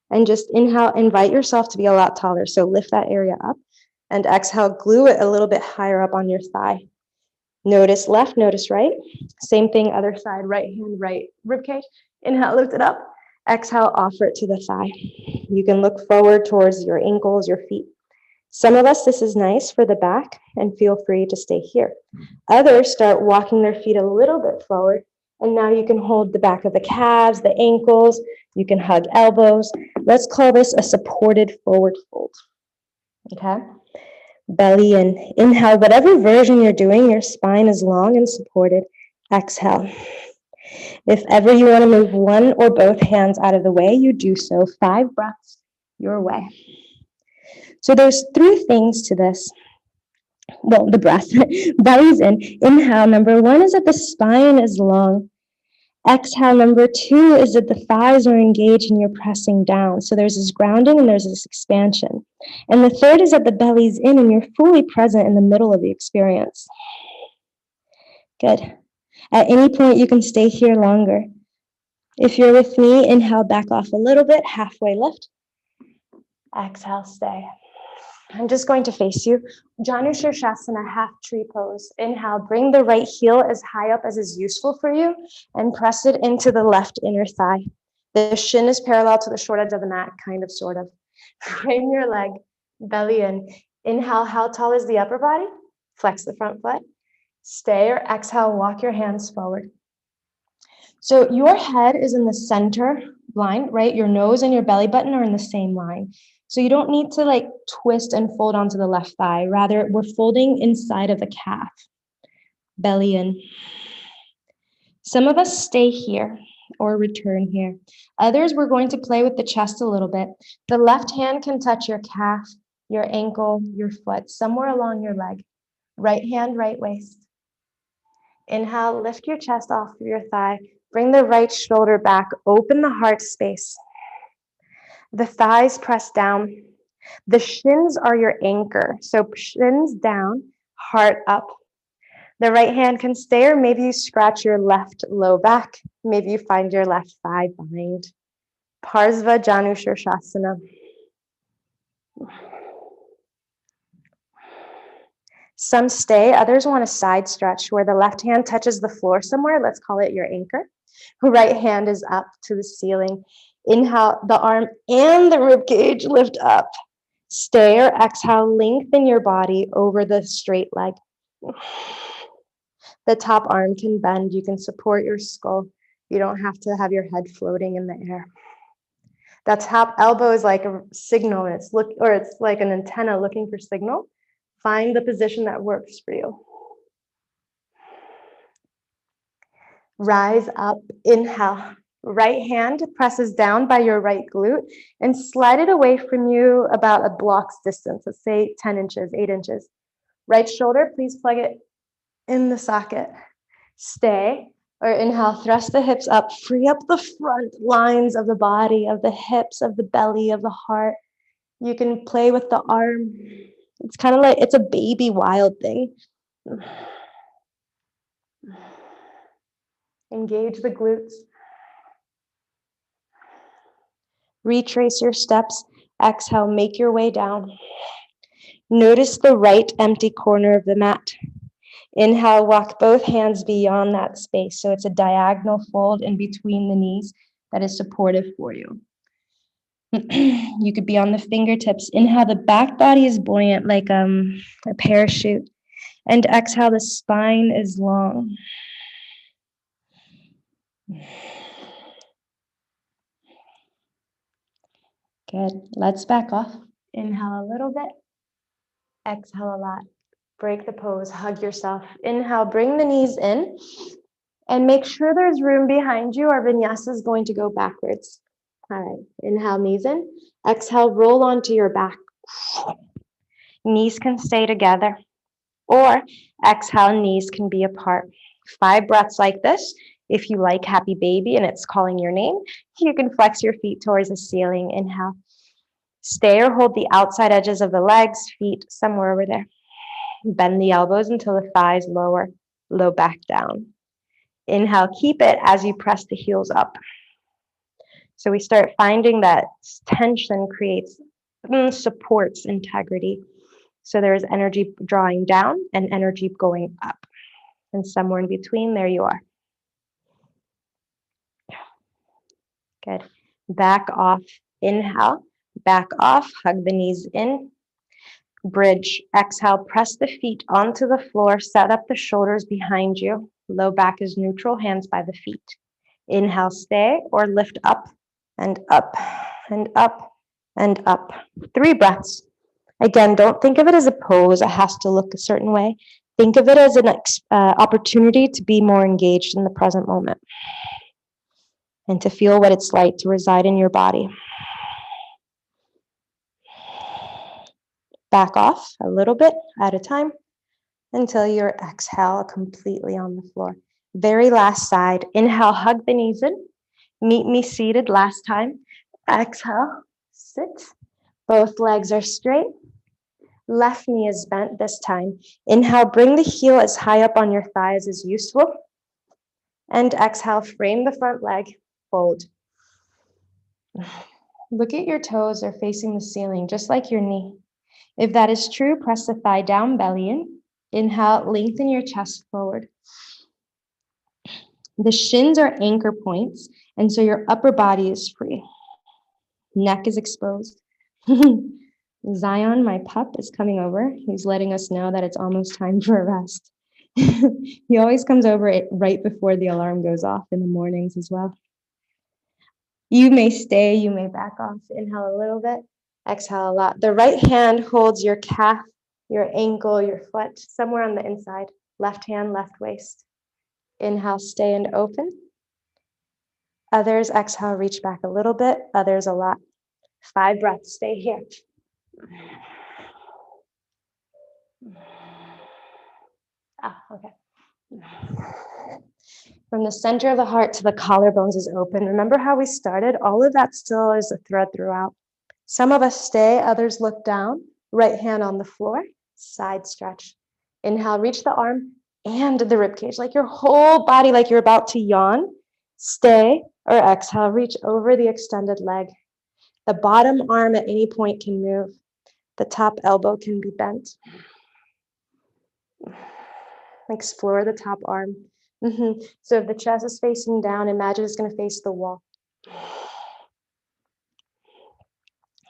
And just inhale, invite yourself to be a lot taller. So lift that area up. And exhale, glue it a little bit higher up on your thigh. Notice left, notice right. Same thing, other side, right hand, right rib cage. Inhale, lift it up. Exhale, offer it to the thigh. You can look forward towards your ankles, your feet. Some of us, this is nice for the back, and feel free to stay here. Others start walking their feet a little bit forward, and now you can hold the back of the calves, the ankles. You can hug elbows. Let's call this a supported forward fold. Okay? Belly in. Inhale, whatever version you're doing, your spine is long and supported. Exhale. If ever you want to move one or both hands out of the way, you do so. 5 breaths your way. So there's 3 things to this. Well, the breath. Belly's in. Inhale. Number 1 is that the spine is long. Exhale number 2 is that the thighs are engaged and you're pressing down. So there's this grounding and there's this expansion. And the third is that the belly's in and you're fully present in the middle of the experience. Good. At any point, you can stay here longer. If you're with me, inhale, back off a little bit, halfway lift. Exhale, stay. I'm just going to face you. Janu Shirshasana, half tree pose. Inhale, bring the right heel as high up as is useful for you and press it into the left inner thigh. The shin is parallel to the short edge of the mat, kind of, sort of. Frame your leg, belly in. Inhale, how tall is the upper body? Flex the front foot. Stay or exhale, walk your hands forward. So your head is in the center line, right? Your nose and your belly button are in the same line. So you don't need to like twist and fold onto the left thigh. Rather, we're folding inside of the calf. Belly in. Some of us stay here or return here. Others, we're going to play with the chest a little bit. The left hand can touch your calf, your ankle, your foot, somewhere along your leg. Right hand, right waist. Inhale, lift your chest off of your thigh. Bring the right shoulder back. Open the heart space. The thighs press down. The shins are your anchor. So shins down, heart up. The right hand can stay, or maybe you scratch your left low back. Maybe you find your left thigh bind. Parsva Janu Shirshasana. Some stay, others want a side stretch where the left hand touches the floor somewhere. Let's call it your anchor. Right hand is up to the ceiling. Inhale, the arm and the rib cage lift up. Stay or exhale, lengthen your body over the straight leg. The top arm can bend. You can support your skull. You don't have to have your head floating in the air. That top elbow is like a signal. It's like an antenna looking for signal. Find the position that works for you. Rise up, inhale. Right hand presses down by your right glute and slide it away from you about a block's distance. Let's say 10 inches, 8 inches. Right shoulder, please plug it in the socket. Stay, or inhale, thrust the hips up, free up the front lines of the body, of the hips, of the belly, of the heart. You can play with the arm. It's kind of like, it's a baby wild thing. Engage the glutes. Retrace your steps. Exhale, make your way down. Notice the right empty corner of the mat. Inhale, walk both hands beyond that space. So it's a diagonal fold in between the knees that is supportive for you. You could be on the fingertips. Inhale, the back body is buoyant like a parachute. And exhale, the spine is long. Good. Let's back off. Inhale a little bit. Exhale a lot. Break the pose. Hug yourself. Inhale, bring the knees in. And make sure there's room behind you. Our vinyasa is going to go backwards. All right. Inhale, knees in. Exhale, roll onto your back. Knees can stay together. Or exhale, knees can be apart. 5 breaths like this. If you like happy baby and it's calling your name, you can flex your feet towards the ceiling. Inhale. Stay or hold the outside edges of the legs, feet somewhere over there. Bend the elbows until the thighs lower, low back down. Inhale, keep it as you press the heels up. So we start finding that tension creates, supports integrity. So there is energy drawing down and energy going up. And somewhere in between, there you are. Good. Back off. Inhale. Back off. Hug the knees in. Bridge. Exhale. Press the feet onto the floor. Set up the shoulders behind you. Low back is neutral. Hands by the feet. Inhale. Stay or lift up and up and up and up. 3 breaths. Again, don't think of it as a pose. It has to look a certain way. Think of it as an opportunity to be more engaged in the present moment and to feel what it's like to reside in your body. Back off a little bit at a time until you exhale completely on the floor. Very last side. Inhale, hug the knees in. Meet me seated last time. Exhale, sit. Both legs are straight. Left knee is bent this time. Inhale, bring the heel as high up on your thighs as useful. And exhale, frame the front leg, fold. Look at your toes are facing the ceiling, just like your knee. If that is true, press the thigh down, belly in. Inhale, lengthen your chest forward. The shins are anchor points, and so your upper body is free. Neck is exposed. Zion, my pup, is coming over. He's letting us know that it's almost time for a rest. He always comes over right before the alarm goes off in the mornings as well. You may stay, you may back off. Inhale a little bit, exhale a lot. The right hand holds your calf, your ankle, your foot, somewhere on the inside. Left hand, left waist. Inhale, stay and open. Others, exhale, reach back a little bit. Others, a lot. 5 breaths, stay here. Okay. From the center of the heart to the collarbones is open. Remember how we started? All of that still is a thread throughout. Some of us stay, others look down. Right hand on the floor, side stretch. Inhale, reach the arm and the rib cage, like your whole body, like you're about to yawn. Stay or exhale, reach over the extended leg. The bottom arm at any point can move. The top elbow can be bent. Explore the top arm. So if the chest is facing down, imagine it's going to face the wall.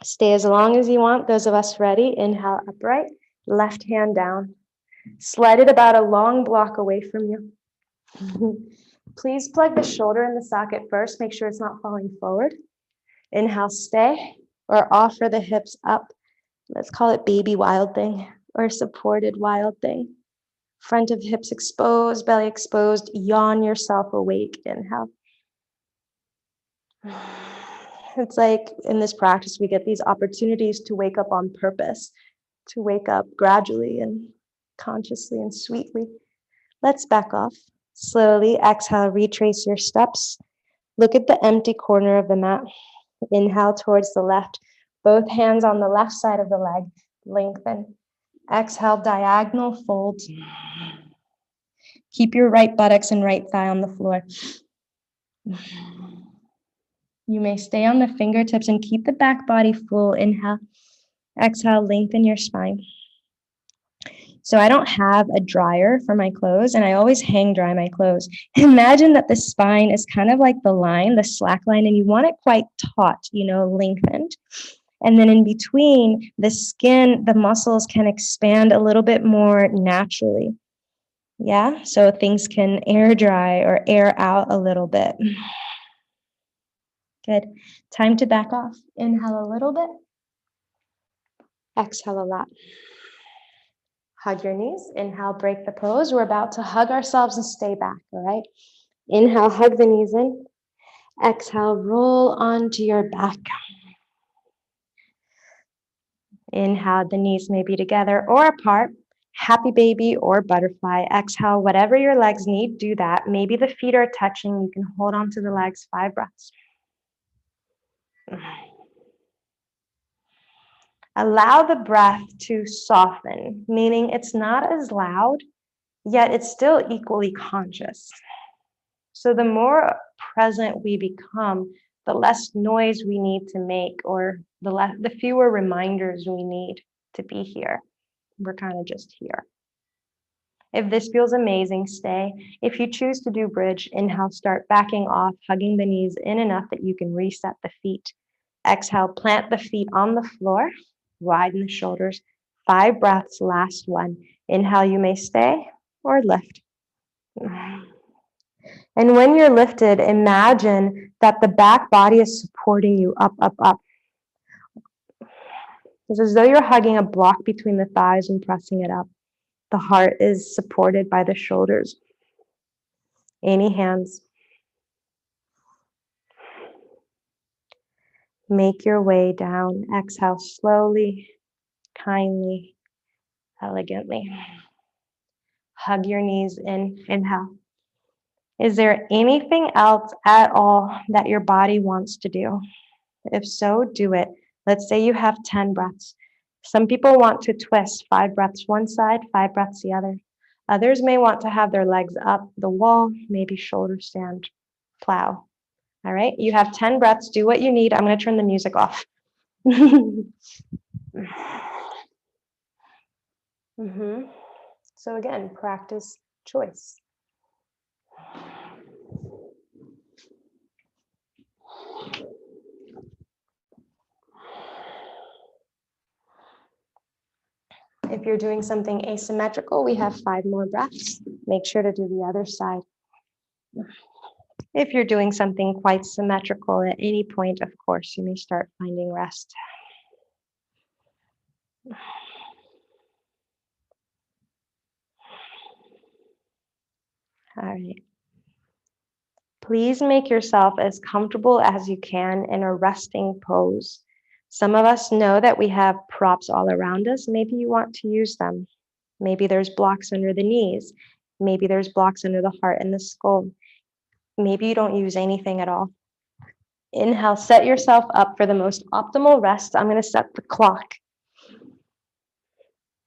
Stay as long as you want. Those of us ready, inhale upright, left hand down. Slide it about a long block away from you. Please plug the shoulder in the socket first. Make sure it's not falling forward. Inhale, stay, or offer the hips up. Let's call it baby wild thing or supported wild thing. Front of hips exposed, belly exposed. Yawn yourself awake. Inhale. It's like in this practice, we get these opportunities to wake up on purpose, to wake up gradually and consciously and sweetly. Let's back off. Slowly exhale, retrace your steps. Look at the empty corner of the mat. Inhale towards the left. Both hands on the left side of the leg. Lengthen. Exhale, diagonal fold. Keep your right buttocks and right thigh on the floor. You may stay on the fingertips and keep the back body full. Inhale. Exhale, lengthen your spine. So I don't have a dryer for my clothes, and I always hang dry my clothes. Imagine that the spine is kind of like the line, the slack line, and you want it quite taut, lengthened. And then in between, the skin, the muscles can expand a little bit more naturally. Yeah, so things can air dry or air out a little bit. Good. Time to back off. Inhale a little bit. Exhale a lot. Hug your knees. Inhale, break the pose. We're about to hug ourselves and stay back, all right? Inhale, hug the knees in. Exhale, roll onto your back. Inhale, the knees may be together or apart. Happy baby or butterfly. Exhale, whatever your legs need, do that. Maybe the feet are touching. You can hold on to the legs. 5 breaths. Allow the breath to soften, meaning it's not as loud, yet it's still equally conscious. So the more present we become, the less noise we need to make, or the fewer reminders we need to be here. We're kind of just here. If this feels amazing, stay. If you choose to do bridge, inhale, start backing off, hugging the knees in enough that you can reset the feet. Exhale, plant the feet on the floor, widen the shoulders. 5 breaths, last one. Inhale, you may stay or lift. And when you're lifted, imagine that the back body is supporting you up, up, up. It's as though you're hugging a block between the thighs and pressing it up. The heart is supported by the shoulders. Any hands. Make your way down. Exhale slowly, kindly, elegantly. Hug your knees in. Inhale. Is there anything else at all that your body wants to do? If so, do it. Let's say you have 10 breaths. Some people want to twist 5 breaths one side, 5 breaths the other. Others may want to have their legs up the wall, maybe shoulder stand, plow. All right, you have 10 breaths. Do what you need. I'm going to turn the music off. So again, practice choice. If you're doing something asymmetrical, we have 5 more breaths. Make sure to do the other side. If you're doing something quite symmetrical at any point, of course, you may start finding rest. All right. Please make yourself as comfortable as you can in a resting pose. Some of us know that we have props all around us. Maybe you want to use them. Maybe there's blocks under the knees. Maybe there's blocks under the heart and the skull. Maybe you don't use anything at all. Inhale, set yourself up for the most optimal rest. I'm going to set the clock.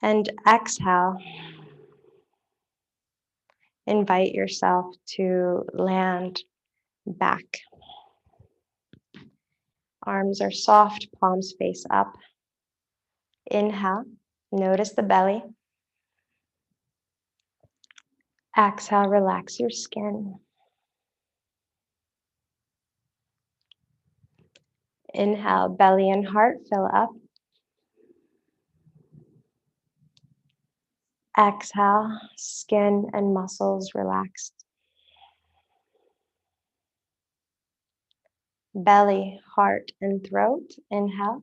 And exhale. Invite yourself to land back. Arms are soft, palms face up. Inhale, notice the belly. Exhale, relax your skin. Inhale, belly and heart fill up. Exhale, skin and muscles relaxed. Belly, heart, and throat. Inhale.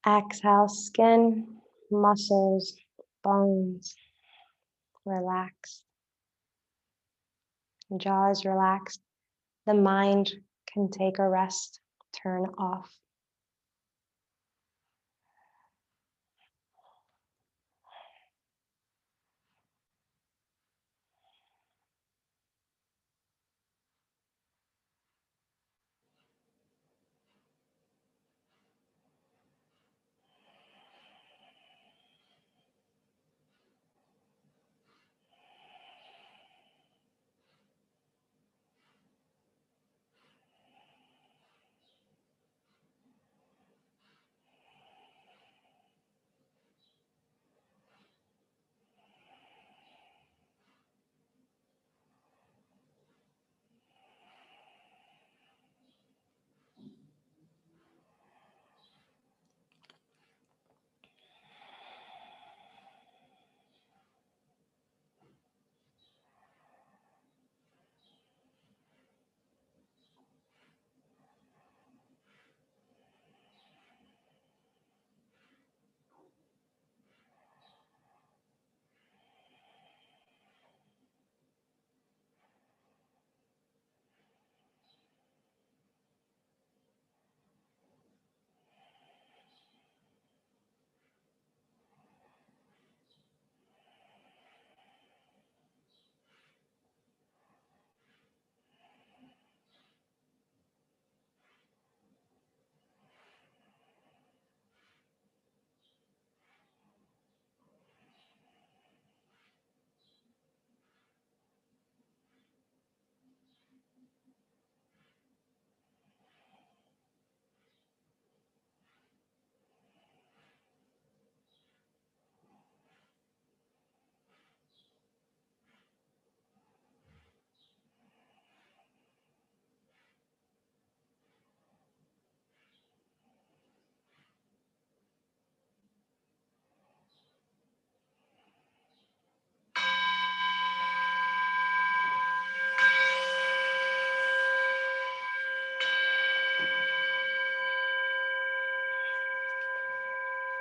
Exhale, skin, muscles, bones relaxed. Jaw is relaxed. The mind can take a rest, turn off.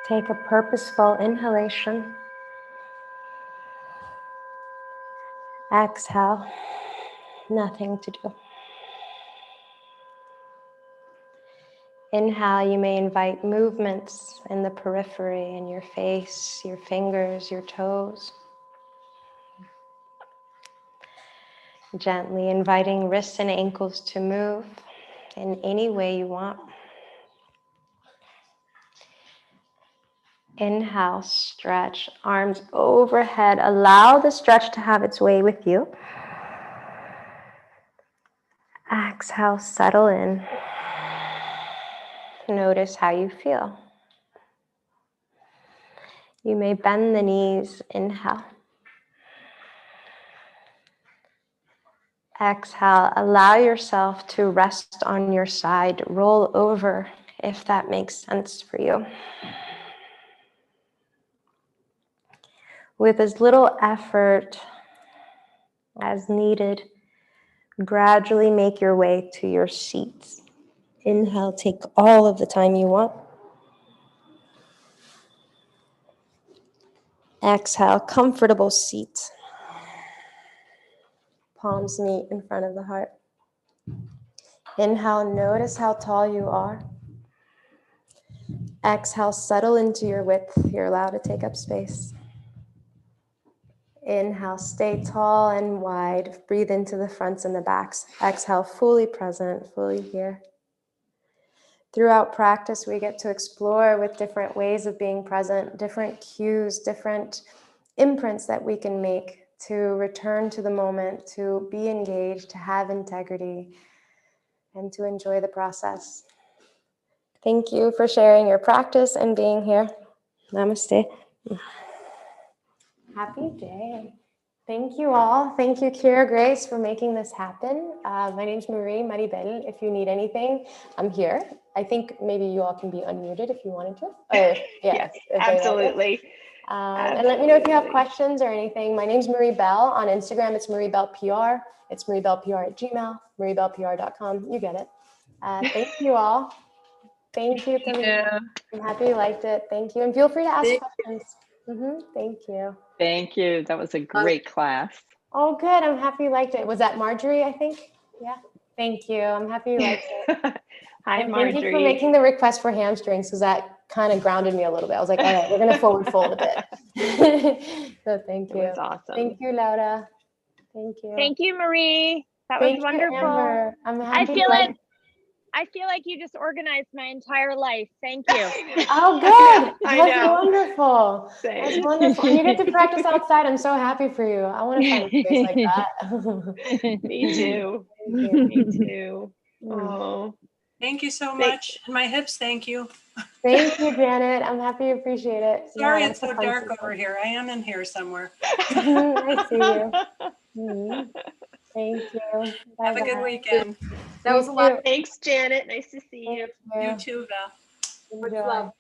Take a purposeful inhalation. Exhale, nothing to do. Inhale, you may invite movements in the periphery, in your face, your fingers, your toes. Gently inviting wrists and ankles to move in any way you want. Inhale, stretch, arms overhead. Allow the stretch to have its way with you. Exhale, settle in. Notice how you feel. You may bend the knees. Inhale. Exhale, allow yourself to rest on your side. Roll over if that makes sense for you. With as little effort as needed, gradually make your way to your seats. Inhale, take all of the time you want. Exhale, comfortable seat. Palms meet in front of the heart. Inhale, notice how tall you are. Exhale, settle into your width. You're allowed to take up space. Inhale, stay tall and wide. Breathe into the fronts and the backs. Exhale, fully present, fully here. Throughout practice, we get to explore with different ways of being present, different cues, different imprints that we can make to return to the moment, to be engaged, to have integrity, and to enjoy the process. Thank you for sharing your practice and being here. Namaste. Happy day. Thank you all. Thank you, Kira Grace, for making this happen. My name's Marie Belle. If you need anything, I'm here. I think maybe you all can be unmuted if you wanted to. Yes, absolutely. And let me know if you have questions or anything. My name's Marie Belle. On Instagram, it's Marie Belle PR. It's Marie Belle PR at Gmail, mariebellepr.com. You get it. Thank you all. Thank you. I'm happy you liked it. Thank you. And feel free to ask questions. Thank you. Thank you. That was a great class. Oh, good. I'm happy you liked it. Was that Marjorie, I think? Yeah. Thank you. I'm happy you liked it. Hi, And Marjorie. thank you for making the request for hamstrings, because that kind of grounded me a little bit. I was like, all right, we're going to forward fold a bit. So thank you. It was awesome. Thank you, Laura. Thank you. Thank you, Marie. That was Thank you, wonderful. Amber. I'm happy I feel like you just organized my entire life. Thank you. Oh, good. I That's know. wonderful. Same. That's wonderful. And you get to practice outside. I'm so happy for you. I want to find a space like that. Me too. Thank you. Me too. Oh. Thank you so much. And my hips, thank you. Thank you, Janet. I'm happy you appreciate it. Sorry Yeah, it's so dark over here. I am in here somewhere. I see you. Thank you. Have a good weekend. That was a lot. Thanks, Janet. Nice to see you. You too, Val. Enjoy.